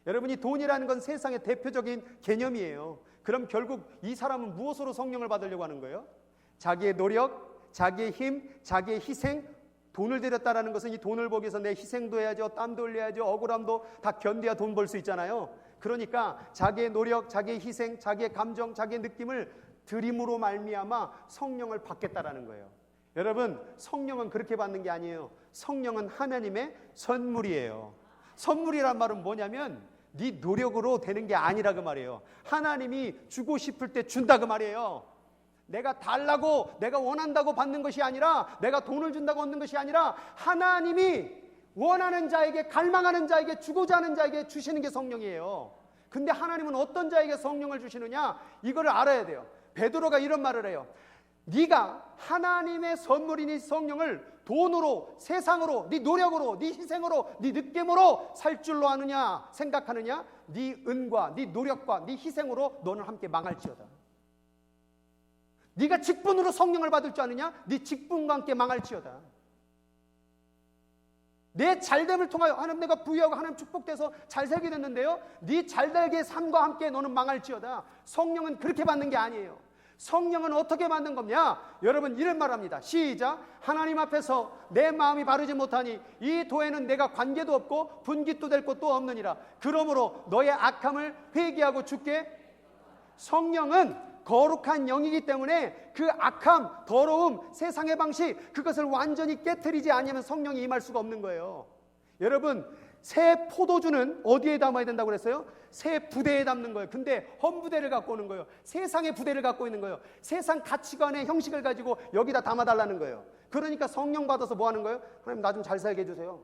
여러분이 돈이라는 건 세상의 대표적인 개념이에요. 그럼 결국 이 사람은 무엇으로 성령을 받으려고 하는 거예요? 자기의 노력, 자기의 힘, 자기의 희생. 돈을 들였다는 것은 이 돈을 벌기 위해서 내 희생도 해야죠. 땀도 흘려야죠. 억울함도 다 견뎌야 돈 벌 수 있잖아요. 그러니까 자기의 노력, 자기의 희생, 자기의 감정, 자기의 느낌을 드림으로 말미암아 성령을 받겠다라는 거예요. 여러분, 성령은 그렇게 받는 게 아니에요. 성령은 하나님의 선물이에요. 선물이란 말은 뭐냐면 네 노력으로 되는 게 아니라 그 말이에요. 하나님이 주고 싶을 때 준다 그 말이에요. 내가 달라고, 내가 원한다고 받는 것이 아니라, 내가 돈을 준다고 얻는 것이 아니라 하나님이 원하는 자에게, 갈망하는 자에게, 주고자 하는 자에게 주시는 게 성령이에요. 근데 하나님은 어떤 자에게 성령을 주시느냐? 이거를 알아야 돼요. 베드로가 이런 말을 해요. 네가 하나님의 선물인 이 성령을 돈으로, 세상으로, 네 노력으로, 네 희생으로, 네 느낌으로 살 줄로 아느냐 생각하느냐? 네 은과 네 노력과 네 희생으로 너는 함께 망할지어다. 네가 직분으로 성령을 받을 줄 아느냐? 네 직분과 함께 망할지어다. 내 잘됨을 통하여 하나님 내가 부유하고 하나님 축복돼서 잘 살게 됐는데요, 네 잘되게 삶과 함께 너는 망할지어다. 성령은 그렇게 받는 게 아니에요. 성령은 어떻게 받는 거냐? 여러분 이런 말합니다. 시작. 하나님 앞에서 내 마음이 바르지 못하니 이 도에는 내가 관계도 없고 분깃도 될 것도 없느니라. 그러므로 너의 악함을 회개하고 죽게. 성령은 거룩한 영이기 때문에 그 악함, 더러움, 세상의 방식, 그것을 완전히 깨트리지 않으면 성령이 임할 수가 없는 거예요. 여러분, 새 포도주는 어디에 담아야 된다고 그랬어요? 새 부대에 담는 거예요. 근데 헌부대를 갖고 오는 거예요. 세상의 부대를 갖고 있는 거예요. 세상 가치관의 형식을 가지고 여기다 담아달라는 거예요. 그러니까 성령 받아서 뭐 하는 거예요? 하나님 나 좀 잘 살게 해주세요.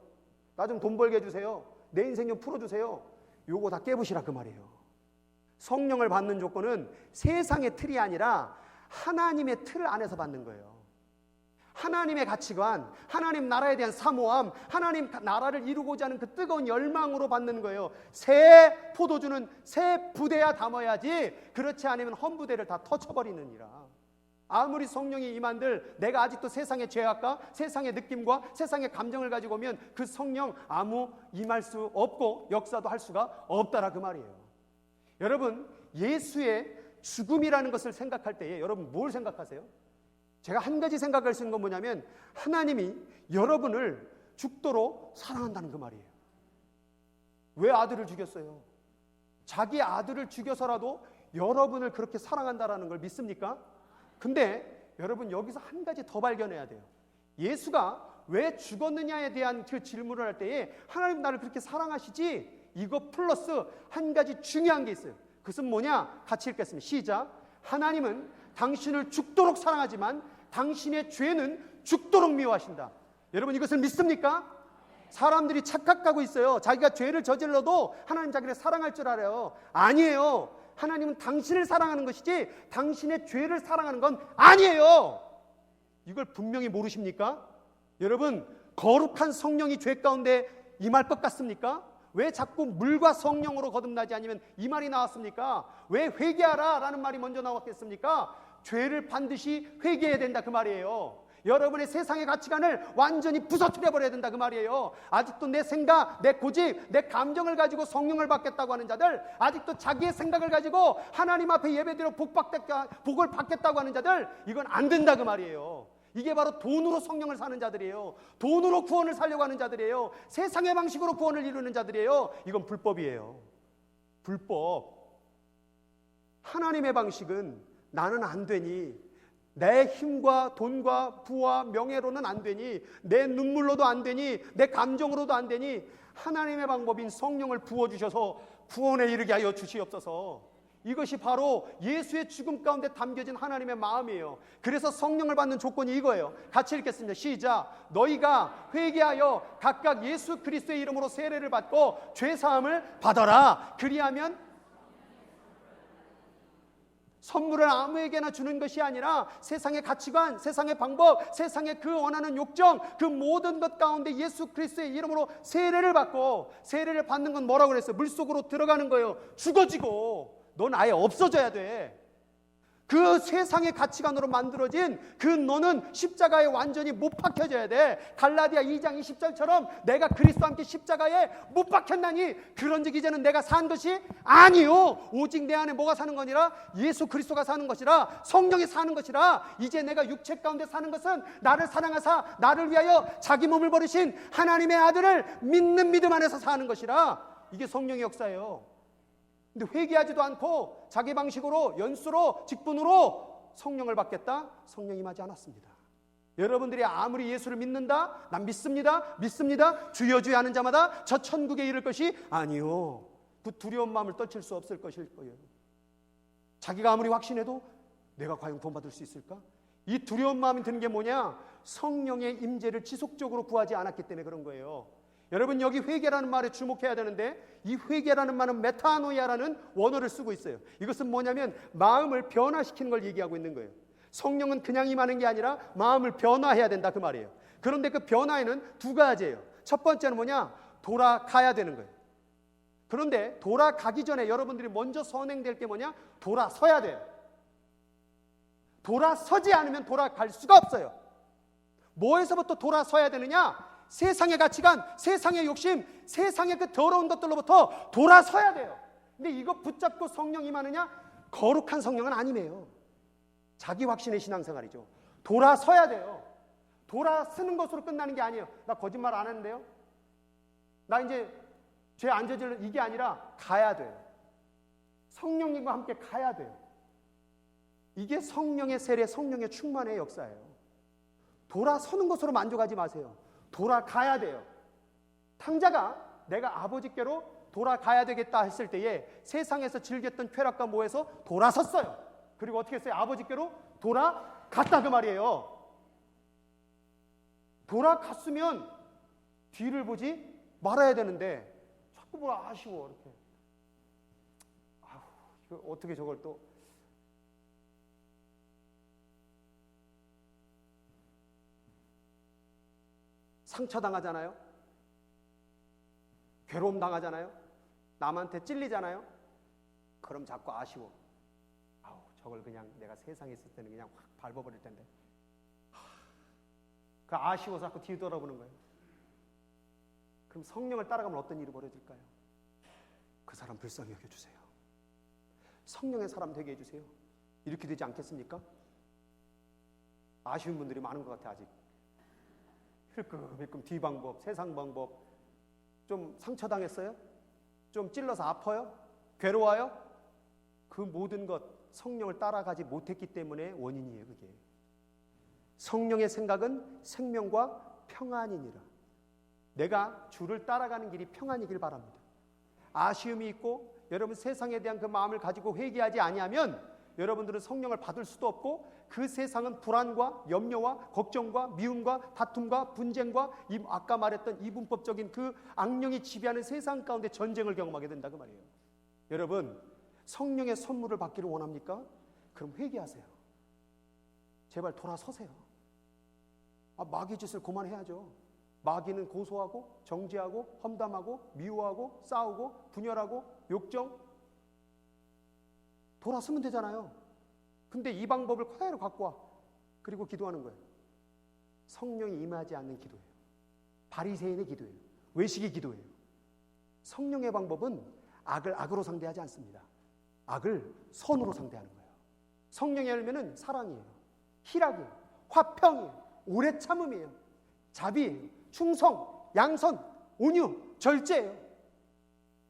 나 좀 돈 벌게 해주세요. 내 인생 좀 풀어주세요. 요거 다 깨부시라 그 말이에요. 성령을 받는 조건은 세상의 틀이 아니라 하나님의 틀 안에서 받는 거예요. 하나님의 가치관, 하나님 나라에 대한 사모함, 하나님 나라를 이루고자 하는 그 뜨거운 열망으로 받는 거예요. 새 포도주는 새 부대야 담아야지, 그렇지 않으면 헌부대를 다 터쳐버리느니라. 아무리 성령이 임한들 내가 아직도 세상의 죄악과 세상의 느낌과 세상의 감정을 가지고 오면 그 성령 아무 임할 수 없고 역사도 할 수가 없다라 그 말이에요. 여러분, 예수의 죽음이라는 것을 생각할 때에 여러분 뭘 생각하세요? 제가 한 가지 생각할 수 있는 건 뭐냐면 하나님이 여러분을 죽도록 사랑한다는 그 말이에요. 왜 아들을 죽였어요? 자기 아들을 죽여서라도 여러분을 그렇게 사랑한다라는 걸 믿습니까? 근데 여러분 여기서 한 가지 더 발견해야 돼요. 예수가 왜 죽었느냐에 대한 그 질문을 할 때에 하나님 나를 그렇게 사랑하시지? 이거 플러스 한 가지 중요한 게 있어요. 그것은 뭐냐? 같이 읽겠습니다. 시작. 하나님은 당신을 죽도록 사랑하지만 당신의 죄는 죽도록 미워하신다. 여러분 이것을 믿습니까? 사람들이 착각하고 있어요. 자기가 죄를 저질러도 하나님 자기를 사랑할 줄 알아요. 아니에요. 하나님은 당신을 사랑하는 것이지 당신의 죄를 사랑하는 건 아니에요. 이걸 분명히 모르십니까? 여러분, 거룩한 성령이 죄 가운데 임할 것 같습니까? 왜 자꾸 물과 성령으로 거듭나지 않으면 이 말이 나왔습니까? 왜 회개하라 라는 말이 먼저 나왔겠습니까? 죄를 반드시 회개해야 된다 그 말이에요. 여러분의 세상의 가치관을 완전히 부서뜨려 버려야 된다 그 말이에요. 아직도 내 생각, 내 고집, 내 감정을 가지고 성령을 받겠다고 하는 자들, 아직도 자기의 생각을 가지고 하나님 앞에 예배드려 복을 받겠다고 하는 자들, 이건 안 된다 그 말이에요. 이게 바로 돈으로 성령을 사는 자들이에요. 돈으로 구원을 살려고 하는 자들이에요. 세상의 방식으로 구원을 이루는 자들이에요. 이건 불법이에요. 불법. 하나님의 방식은 나는 안 되니, 내 힘과 돈과 부와 명예로는 안 되니, 내 눈물로도 안 되니, 내 감정으로도 안 되니, 하나님의 방법인 성령을 부어주셔서 구원에 이르게 하여 주시옵소서. 이것이 바로 예수의 죽음 가운데 담겨진 하나님의 마음이에요. 그래서 성령을 받는 조건이 이거예요. 같이 읽겠습니다. 시작. 너희가 회개하여 각각 예수 그리스도의 이름으로 세례를 받고 죄사함을 받아라. 그리하면 선물을 아무에게나 주는 것이 아니라 세상의 가치관, 세상의 방법, 세상의 그 원하는 욕정, 그 모든 것 가운데 예수 그리스도의 이름으로 세례를 받고, 세례를 받는 건 뭐라고 그랬어요? 물속으로 들어가는 거예요. 죽어지고 넌 아예 없어져야 돼. 그 세상의 가치관으로 만들어진 그 너는 십자가에 완전히 못 박혀져야 돼. 갈라디아 2장 20절처럼 내가 그리스도와 함께 십자가에 못 박혔나니 그런즉 이제는 내가 산 것이 아니요 오직 내 안에 뭐가 사는 거니라? 예수 그리스도가 사는 것이라, 성령이 사는 것이라. 이제 내가 육체 가운데 사는 것은 나를 사랑하사 나를 위하여 자기 몸을 버리신 하나님의 아들을 믿는 믿음 안에서 사는 것이라. 이게 성령의 역사예요. 근데 회개하지도 않고 자기 방식으로, 연수로, 직분으로 성령을 받겠다? 성령이 임하지 않았습니다. 여러분들이 아무리 예수를 믿는다, 난 믿습니다, 믿습니다, 주여 주여 하는 자마다 저 천국에 이를 것이 아니요. 그 두려운 마음을 떨칠 수 없을 것일 거예요. 자기가 아무리 확신해도 내가 과연 구원받을 수 있을까? 이 두려운 마음이 드는 게 뭐냐? 성령의 임재를 지속적으로 구하지 않았기 때문에 그런 거예요. 여러분, 여기 회개라는 말에 주목해야 되는데, 이 회개라는 말은 메타노이아라는 원어를 쓰고 있어요. 이것은 뭐냐면 마음을 변화시키는 걸 얘기하고 있는 거예요. 성령은 그냥 임하는 게 아니라 마음을 변화해야 된다 그 말이에요. 그런데 그 변화에는 두 가지예요. 첫 번째는 뭐냐? 돌아가야 되는 거예요. 그런데 돌아가기 전에 여러분들이 먼저 선행될 게 뭐냐? 돌아서야 돼요. 돌아서지 않으면 돌아갈 수가 없어요. 뭐에서부터 돌아서야 되느냐? 세상의 가치관, 세상의 욕심, 세상의 그 더러운 것들로부터 돌아서야 돼요. 근데 이거 붙잡고 성령 임하느냐? 거룩한 성령은 아니에요. 자기 확신의 신앙생활이죠. 돌아서야 돼요. 돌아서는 것으로 끝나는 게 아니에요. 나 거짓말 안 하는데요, 나 이제 죄 안 저질러, 이게 아니라 가야 돼요. 성령님과 함께 가야 돼요. 이게 성령의 세례, 성령의 충만의 역사예요. 돌아서는 것으로 만족하지 마세요. 돌아가야 돼요. 탕자가 내가 아버지께로 돌아가야 되겠다 했을 때에 세상에서 즐겼던 쾌락과 뭐에서 돌아섰어요. 그리고 어떻게 했어요? 아버지께로 돌아갔다 그 말이에요. 돌아갔으면 뒤를 보지 말아야 되는데 자꾸 뭘 아쉬워 이렇게. 이거 어떻게 저걸 또 상처당하잖아요. 괴로움 당하잖아요. 남한테 찔리잖아요. 그럼 자꾸 아쉬워. 저걸 그냥 내가 세상에 있을 때는 그냥 확 밟아버릴 텐데. 그 아쉬워서 자꾸 뒤돌아보는 거예요. 그럼 성령을 따라가면 어떤 일이 벌어질까요? 그 사람 불쌍히 여겨주세요. 성령의 사람 되게 해주세요. 이렇게 되지 않겠습니까? 아쉬운 분들이 많은 것 같아. 아직 힐끔힐끔 뒤방법, 세상 방법. 좀 상처당했어요? 좀 찔러서 아파요? 괴로워요? 그 모든 것 성령을 따라가지 못했기 때문에 원인이에요. 그게 성령의 생각은 생명과 평안이니라. 내가 주를 따라가는 길이 평안이길 바랍니다. 아쉬움이 있고 여러분 세상에 대한 그 마음을 가지고 회개하지 아니하면 여러분들은 성령을 받을 수도 없고, 그 세상은 불안과 염려와 걱정과 미움과 다툼과 분쟁과 아까 말했던 이분법적인 그 악령이 지배하는 세상 가운데 전쟁을 경험하게 된다 그 말이에요. 여러분, 성령의 선물을 받기를 원합니까? 그럼 회개하세요. 제발 돌아서세요. 마귀 짓을 그만해야죠. 마귀는 고소하고 정죄하고 험담하고 미워하고 싸우고 분열하고 욕정 돌아서면 되잖아요. 근데 이 방법을 그대로 갖고 와. 그리고 기도하는 거예요. 성령이 임하지 않는 기도예요. 바리새인의 기도예요. 외식의 기도예요. 성령의 방법은 악을 악으로 상대하지 않습니다. 악을 선으로 상대하는 거예요. 성령의 열매는 사랑이에요. 희락이에요. 화평이에요. 오래 참음이에요. 자비예요. 충성, 양선, 온유, 절제예요.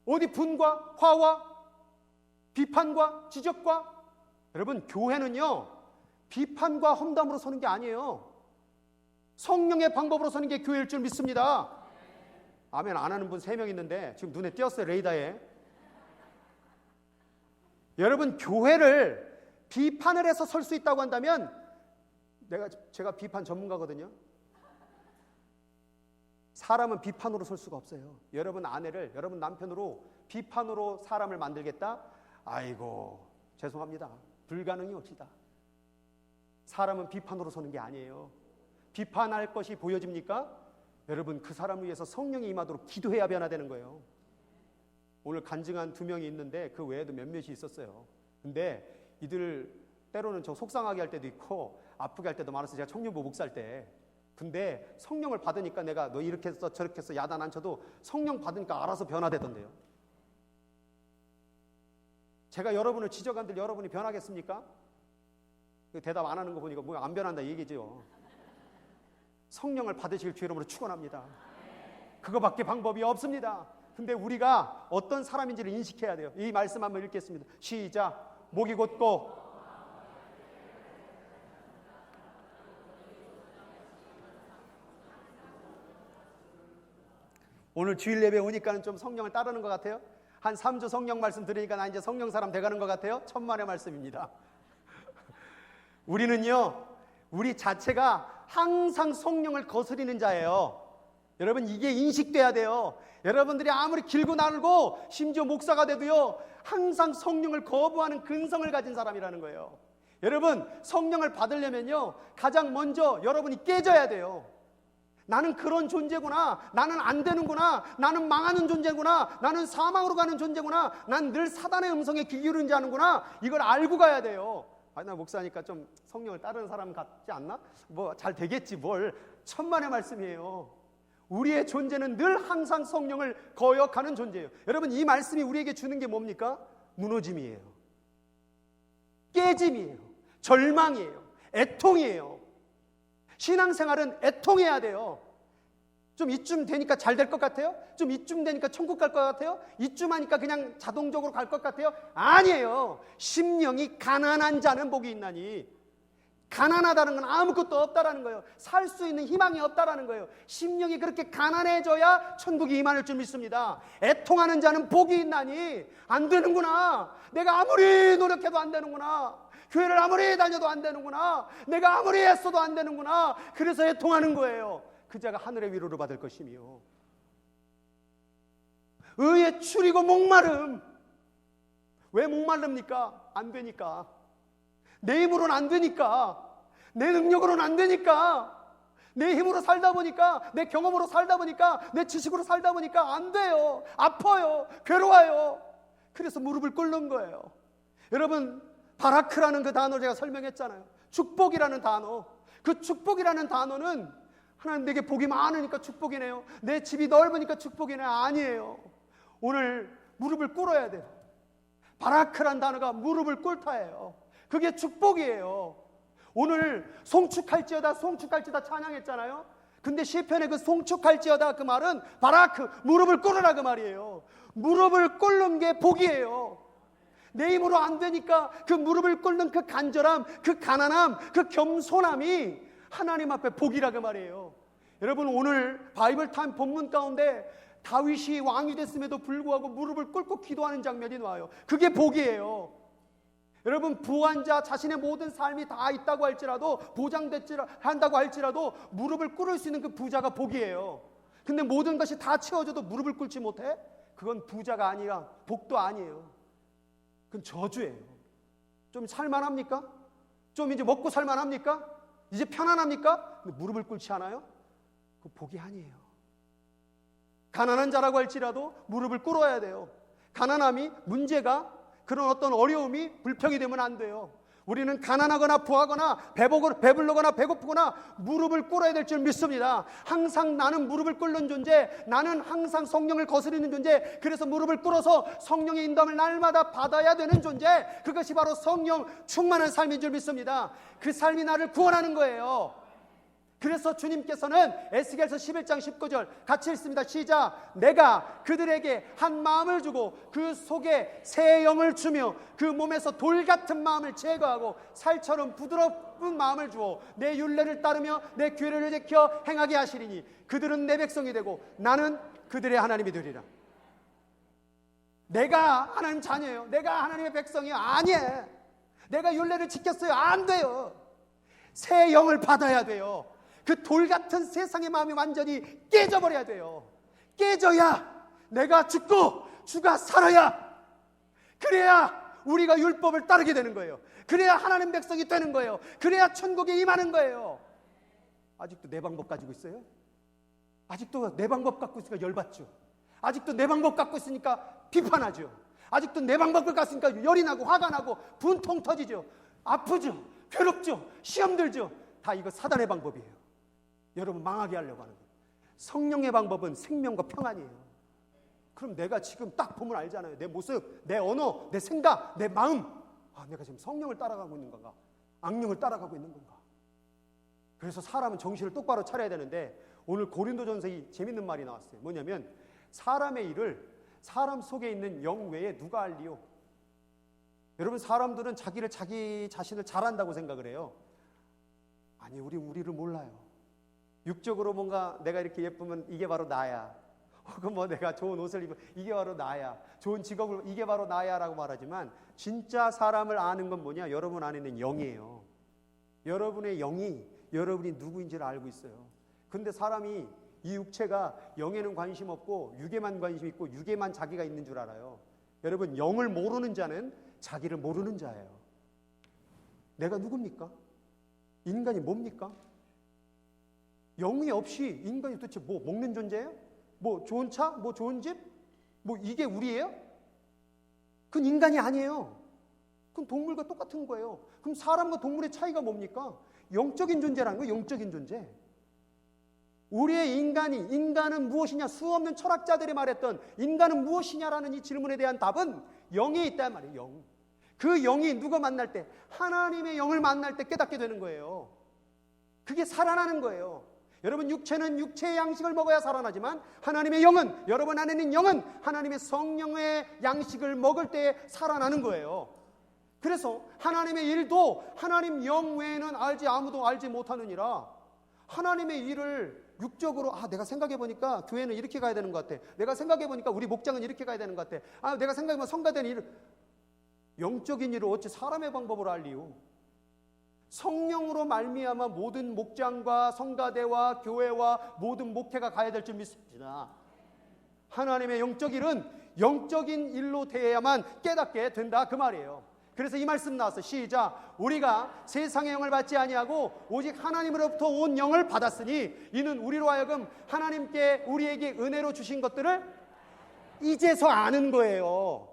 어디 분과 화와 비판과 지적과, 여러분 교회는요 비판과 험담으로 서는 게 아니에요. 성령의 방법으로 서는 게 교회일 줄 믿습니다. 아멘 안 하는 분 3명 있는데 지금 눈에 띄었어요. 레이더에. 여러분 교회를 비판을 해서 설 수 있다고 한다면 제가 비판 전문가거든요. 사람은 비판으로 설 수가 없어요. 여러분 아내를 여러분 남편으로 비판으로 사람을 만들겠다? 아이고 죄송합니다. 불가능이 옵시다. 사람은 비판으로 서는 게 아니에요. 비판할 것이 보여집니까? 여러분 그 사람을 위해서 성령이 임하도록 기도해야 변화되는 거예요. 오늘 간증한 2명이 있는데 그 외에도 몇몇이 있었어요. 근데 이들 때로는 저 속상하게 할 때도 있고 아프게 할 때도 많았어요. 제가 청년부 목사할 때. 근데 성령을 받으니까 내가 너 이렇게 했어 저렇게 했어 야단 안 쳐도 성령 받으니까 알아서 변화되던데요. 제가 여러분을 지적한들 여러분이 변하겠습니까? 대답 안 하는 거 보니까 뭐 안 변한다 이 얘기죠. 성령을 받으실 주 이름으로 축원합니다. 그거밖에 방법이 없습니다. 근데 우리가 어떤 사람인지를 인식해야 돼요. 이 말씀 한번 읽겠습니다. 시작. 목이 곧고 오늘 주일 예배 오니까는 좀 성령을 따르는 것 같아요. 한 3주 성령 말씀 들으니까 나 이제 성령 사람 돼가는 것 같아요. 천만의 말씀입니다. 우리는요 우리 자체가 항상 성령을 거스리는 자예요. 여러분 이게 인식돼야 돼요. 여러분들이 아무리 길고 날고 심지어 목사가 돼도요 항상 성령을 거부하는 근성을 가진 사람이라는 거예요. 여러분 성령을 받으려면요 가장 먼저 여러분이 깨져야 돼요. 나는 그런 존재구나. 나는 안 되는구나. 나는 망하는 존재구나. 나는 사망으로 가는 존재구나. 난 늘 사단의 음성에 귀 기울이는 자는구나. 이걸 알고 가야 돼요. 나 목사니까 좀 성령을 따르는 사람 같지 않나? 뭐 잘 되겠지 뭘. 천만의 말씀이에요. 우리의 존재는 늘 항상 성령을 거역하는 존재예요. 여러분 이 말씀이 우리에게 주는 게 뭡니까? 무너짐이에요. 깨짐이에요. 절망이에요. 애통이에요. 신앙생활은 애통해야 돼요. 좀 이쯤 되니까 잘 될 것 같아요? 좀 이쯤 되니까 천국 갈 것 같아요? 이쯤 하니까 그냥 자동적으로 갈 것 같아요? 아니에요. 심령이 가난한 자는 복이 있나니. 가난하다는 건 아무것도 없다라는 거예요. 살 수 있는 희망이 없다라는 거예요. 심령이 그렇게 가난해져야 천국이 임할 줄 믿습니다. 애통하는 자는 복이 있나니. 안 되는구나. 내가 아무리 노력해도 안 되는구나. 교회를 아무리 다녀도 안 되는구나. 내가 아무리 애써도 안 되는구나. 그래서 애통하는 거예요. 그 자가 하늘의 위로를 받을 것이며 의에 추리고 목마름. 왜 목마릅니까? 안 되니까. 내 힘으로는 안 되니까. 내 능력으로는 안 되니까. 내 힘으로 살다 보니까, 내 경험으로 살다 보니까, 내 지식으로 살다 보니까 안 돼요. 아파요. 괴로워요. 그래서 무릎을 꿇는 거예요. 여러분 바라크라는 그 단어를 제가 설명했잖아요. 축복이라는 단어. 그 축복이라는 단어는 하나님 내게 복이 많으니까 축복이네요. 내 집이 넓으니까 축복이네요. 아니에요. 오늘 무릎을 꿇어야 돼요. 바라크란 단어가 무릎을 꿇다예요. 그게 축복이에요. 오늘 송축할지어다 송축할지어다 찬양했잖아요. 근데 시편의 그 송축할지어다 그 말은 바라크 무릎을 꿇으라 그 말이에요. 무릎을 꿇는 게 복이에요. 내 힘으로 안 되니까 그 무릎을 꿇는 그 간절함, 그 가난함, 그 겸손함이 하나님 앞에 복이라 그 말이에요. 여러분 오늘 바이블 타임 본문 가운데 다윗이 왕이 됐음에도 불구하고 무릎을 꿇고 기도하는 장면이 나와요. 그게 복이에요. 여러분 부한 자 자신의 모든 삶이 다 있다고 할지라도 보장한다고 할지라도 무릎을 꿇을 수 있는 그 부자가 복이에요. 근데 모든 것이 다 채워져도 무릎을 꿇지 못해? 그건 부자가 아니라 복도 아니에요. 그건 저주예요. 좀 살만합니까? 좀 이제 먹고 살만합니까? 이제 편안합니까? 근데 무릎을 꿇지 않아요? 그 복이 아니에요. 가난한 자라고 할지라도 무릎을 꿇어야 돼요. 가난함이 문제가, 그런 어떤 어려움이 불평이 되면 안 돼요. 우리는 가난하거나 부하거나 배부르거나 배고프거나 무릎을 꿇어야 될 줄 믿습니다. 항상 나는 무릎을 꿇는 존재, 나는 항상 성령을 거스르는 존재, 그래서 무릎을 꿇어서 성령의 인도함을 날마다 받아야 되는 존재, 그것이 바로 성령 충만한 삶인 줄 믿습니다. 그 삶이 나를 구원하는 거예요. 그래서 주님께서는 에스겔서 11장 19절 같이 읽습니다. 시작. 내가 그들에게 한 마음을 주고 그 속에 새 영을 주며 그 몸에서 돌 같은 마음을 제거하고 살처럼 부드러운 마음을 주어 내 율례를 따르며 내 규례를 지켜 행하게 하시리니 그들은 내 백성이 되고 나는 그들의 하나님이 되리라. 내가 하나님 자녀예요. 내가 하나님의 백성이요. 아니에요. 내가 율례를 지켰어요. 안 돼요. 새 영을 받아야 돼요. 그 돌 같은 세상의 마음이 완전히 깨져버려야 돼요. 깨져야 내가 죽고 주가 살아야, 그래야 우리가 율법을 따르게 되는 거예요. 그래야 하나님 백성이 되는 거예요. 그래야 천국에 임하는 거예요. 아직도 내 방법 가지고 있어요? 아직도 내 방법 갖고 있으니까 열받죠. 아직도 내 방법 갖고 있으니까 비판하죠. 아직도 내 방법을 갖으니까 열이 나고 화가 나고 분통 터지죠. 아프죠. 괴롭죠. 시험 들죠. 다 이거 사단의 방법이에요. 여러분 망하게 하려고 하는 거예요. 성령의 방법은 생명과 평안이에요. 그럼 내가 지금 딱 보면 알잖아요. 내 모습, 내 언어, 내 생각, 내 마음. 내가 지금 성령을 따라가고 있는 건가? 악령을 따라가고 있는 건가? 그래서 사람은 정신을 똑바로 차려야 되는데, 오늘 고린도전서에 이 재밌는 말이 나왔어요. 뭐냐면 사람의 일을 사람 속에 있는 영 외에 누가 알리요? 여러분, 사람들은 자기 자신을 잘한다고 생각을 해요. 아니, 우리를 몰라요. 육적으로 뭔가 내가 이렇게 예쁘면 이게 바로 나야, 혹은 뭐 내가 좋은 옷을 입으면 이게 바로 나야, 좋은 직업을 이게 바로 나야 라고 말하지만, 진짜 사람을 아는 건 뭐냐? 여러분 안에 있는 영이에요. 여러분의 영이 여러분이 누구인지를 알고 있어요. 근데 사람이 이 육체가 영에는 관심 없고 육에만 관심 있고 육에만 자기가 있는 줄 알아요. 여러분, 영을 모르는 자는 자기를 모르는 자예요. 내가 누굽니까? 인간이 뭡니까? 영이 없이 인간이 도대체 뭐 먹는 존재예요? 뭐 좋은 차? 뭐 좋은 집? 뭐 이게 우리예요? 그건 인간이 아니에요. 그럼 동물과 똑같은 거예요. 그럼 사람과 동물의 차이가 뭡니까? 영적인 존재라는 거예요. 영적인 존재. 우리의 인간은 무엇이냐? 수없는 철학자들이 말했던 인간은 무엇이냐라는 이 질문에 대한 답은 영에 있단 말이에요. 영. 그 영이 누가 만날 때, 하나님의 영을 만날 때 깨닫게 되는 거예요. 그게 살아나는 거예요. 여러분, 육체는 육체의 양식을 먹어야 살아나지만 하나님의 영은, 여러분 안에 있는 영은 하나님의 성령의 양식을 먹을 때 살아나는 거예요. 그래서 하나님의 일도 하나님 영 외에는 아무도 알지 못하느니라, 하나님의 일을 육적으로 내가 생각해보니까 교회는 이렇게 가야 되는 것 같아, 내가 생각해보니까 우리 목장은 이렇게 가야 되는 것 같아, 내가 생각해보면 성가되는 일을, 영적인 일을 어찌 사람의 방법으로 알리요? 성령으로 말미암아 모든 목장과 성가대와 교회와 모든 목회가 가야 될 줄 믿습니다. 하나님의 영적 일은 영적인 일로 대해야만 깨닫게 된다, 그 말이에요. 그래서 이 말씀 나왔어요. 시작. 우리가 세상의 영을 받지 아니하고 오직 하나님으로부터 온 영을 받았으니 이는 우리로 하여금 하나님께 우리에게 은혜로 주신 것들을 이제서 아는 거예요.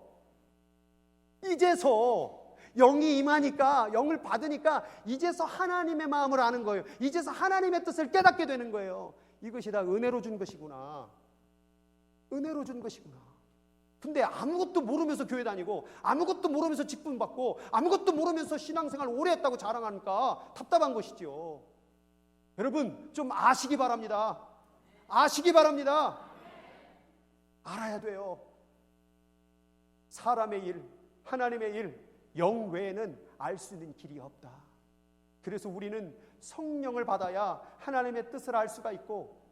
이제서 영이 임하니까, 영을 받으니까 이제서 하나님의 마음을 아는 거예요. 이제서 하나님의 뜻을 깨닫게 되는 거예요. 이것이 다 은혜로 준 것이구나. 은혜로 준 것이구나. 근데 아무것도 모르면서 교회 다니고 아무것도 모르면서 직분 받고 아무것도 모르면서 신앙생활 오래 했다고 자랑하니까 답답한 것이죠. 여러분, 좀 아시기 바랍니다. 아시기 바랍니다. 알아야 돼요. 사람의 일, 하나님의 일, 영 외에는 알 수 있는 길이 없다. 그래서 우리는 성령을 받아야 하나님의 뜻을 알 수가 있고,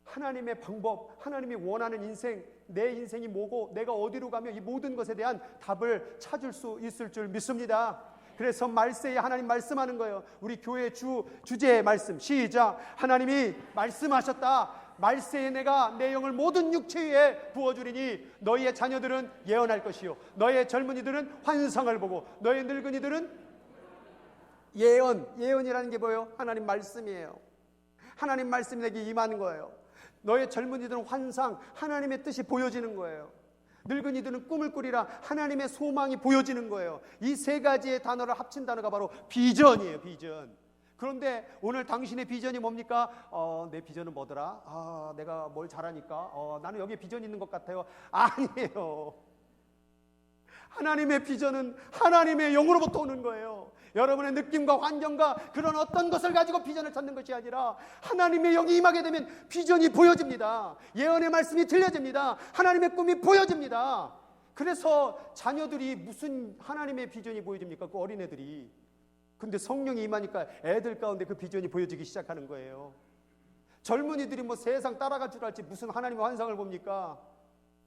하나님의 방법, 하나님이 원하는 인생, 내 인생이 뭐고 내가 어디로 가면 이 모든 것에 대한 답을 찾을 수 있을 줄 믿습니다. 그래서 말세에 하나님 말씀하는 거예요. 우리 교회 주제의 말씀, 시작. 하나님이 말씀하셨다. 말세에 내가 내 영을 모든 육체 위에 부어주리니 너희의 자녀들은 예언할 것이요, 너희의 젊은이들은 환상을 보고 너희의 늙은이들은 예언이라는 게 뭐예요? 하나님 말씀이에요. 하나님 말씀이 내게 임하는 거예요. 너의 젊은이들은 환상, 하나님의 뜻이 보여지는 거예요. 늙은이들은 꿈을 꾸리라, 하나님의 소망이 보여지는 거예요. 이 세 가지의 단어를 합친 단어가 바로 비전이에요. 비전. 그런데 오늘 당신의 비전이 뭡니까? 내 비전은 뭐더라? 내가 뭘 잘하니까 나는 여기에 비전이 있는 것 같아요. 아니에요. 하나님의 비전은 하나님의 영으로부터 오는 거예요. 여러분의 느낌과 환경과 그런 어떤 것을 가지고 비전을 찾는 것이 아니라 하나님의 영이 임하게 되면 비전이 보여집니다. 예언의 말씀이 들려집니다. 하나님의 꿈이 보여집니다. 그래서 자녀들이 무슨 하나님의 비전이 보여집니까? 그 어린애들이. 근데 성령이 임하니까 애들 가운데 그 비전이 보여지기 시작하는 거예요. 젊은이들이 뭐 세상 따라갈 줄 알지 무슨 하나님의 환상을 봅니까?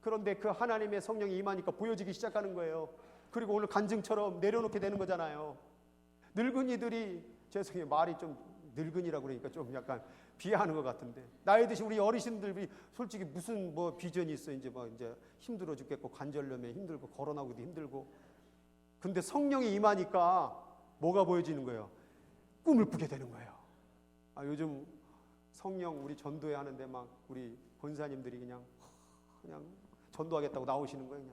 그런데 그 하나님의 성령이 임하니까 보여지기 시작하는 거예요. 그리고 오늘 간증처럼 내려놓게 되는 거잖아요. 늙은이들이, 죄송해요, 말이 좀 늙은이라고 그러니까 좀 약간 비하하는 것 같은데, 나이 드신 우리 어르신들이 솔직히 무슨 뭐 비전이 있어. 이제 힘들어 죽겠고, 관절염에 힘들고, 걸어 나오기도 힘들고. 근데 성령이 임하니까 뭐가 보여지는 거예요? 꿈을 꾸게 되는 거예요. 요즘 성령 우리 전도회 하는데 막 우리 권사님들이 그냥 전도하겠다고 나오시는 거예요.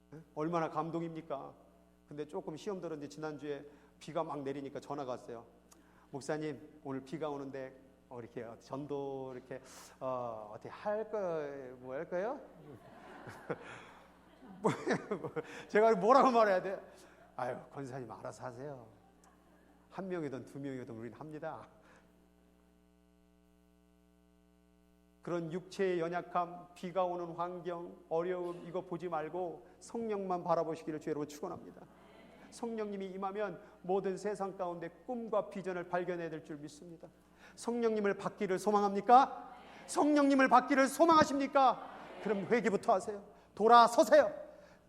그냥. 얼마나 감동입니까? 근데 조금 시험 들었는데 지난주에 비가 막 내리니까 전화가 왔어요. 목사님, 오늘 비가 오는데 이렇게 전도 이렇게 어떻게 할 거예요? 제가 뭐라고 말해야 돼? 아유, 권사님 알아서 하세요. 한 명이든 두 명이든 우리는 합니다. 그런 육체의 연약함, 비가 오는 환경, 어려움 이거 보지 말고 성령만 바라보시기를 주 여러분 축원합니다. 성령님이 임하면 모든 세상 가운데 꿈과 비전을 발견해야 될 줄 믿습니다. 성령님을 받기를 소망합니까? 성령님을 받기를 소망하십니까? 그럼 회개부터 하세요. 돌아서세요.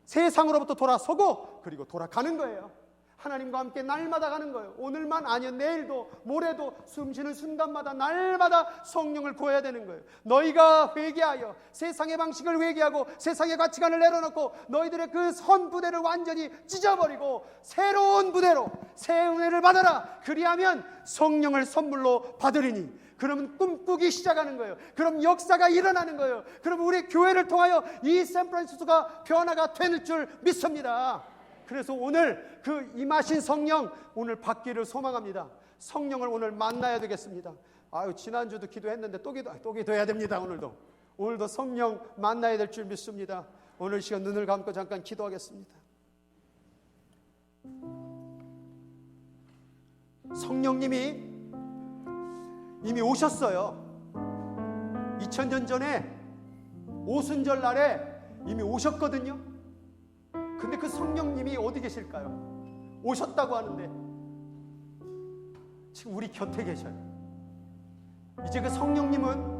세상으로부터 돌아서고 그리고 돌아가는 거예요. 하나님과 함께 날마다 가는 거예요. 오늘만 아니요, 내일도 모레도 숨쉬는 순간마다 날마다 성령을 구해야 되는 거예요. 너희가 회개하여 세상의 방식을 회개하고 세상의 가치관을 내려놓고 너희들의 그 선 부대를 완전히 찢어버리고 새로운 부대로 새 은혜를 받아라. 그리하면 성령을 선물로 받으리니, 그러면 꿈꾸기 시작하는 거예요. 그럼 역사가 일어나는 거예요. 그럼 우리 교회를 통하여 이 샌프란시스코가 변화가 될 줄 믿습니다. 그래서 오늘 그 임하신 성령 오늘 받기를 소망합니다. 성령을 오늘 만나야 되겠습니다. 지난주도 기도했는데 또 기도해야 됩니다. 오늘도 성령 만나야 될 줄 믿습니다. 오늘 시간 눈을 감고 잠깐 기도하겠습니다. 성령님이 이미 오셨어요. 2000년 전에 오순절 날에 이미 오셨거든요. 근데 그 성령님이 어디 계실까요? 오셨다고 하는데 지금 우리 곁에 계셔요. 이제 그 성령님은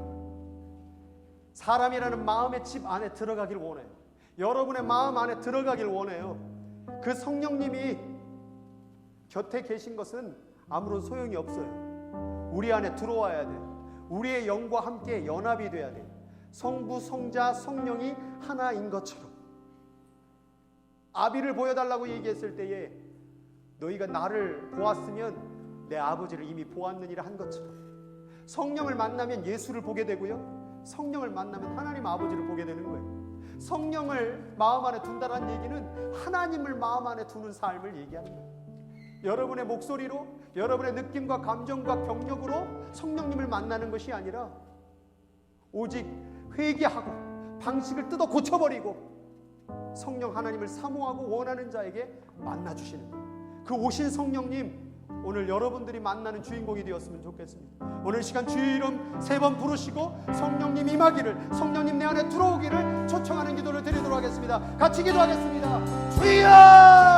사람이라는 마음의 집 안에 들어가길 원해요. 여러분의 마음 안에 들어가길 원해요. 그 성령님이 곁에 계신 것은 아무런 소용이 없어요. 우리 안에 들어와야 돼요. 우리의 영과 함께 연합이 돼야 돼요. 성부, 성자, 성령이 하나인 것처럼. 아비를 보여달라고 얘기했을 때에 너희가 나를 보았으면 내 아버지를 이미 보았느니라 한 것처럼, 성령을 만나면 예수를 보게 되고요, 성령을 만나면 하나님 아버지를 보게 되는 거예요. 성령을 마음 안에 둔다는 얘기는 하나님을 마음 안에 두는 삶을 얘기하는 거예요. 여러분의 목소리로, 여러분의 느낌과 감정과 경력으로 성령님을 만나는 것이 아니라 오직 회개하고 방식을 뜯어 고쳐버리고 성령 하나님을 사모하고 원하는 자에게 만나주시는 거예요. 그 오신 성령님 오늘 여러분들이 만나는 주인공이 되었으면 좋겠습니다. 오늘 시간 주의 이름 3번 부르시고 성령님 임하기를, 성령님 내 안에 들어오기를 초청하는 기도를 드리도록 하겠습니다. 같이 기도하겠습니다. 주여!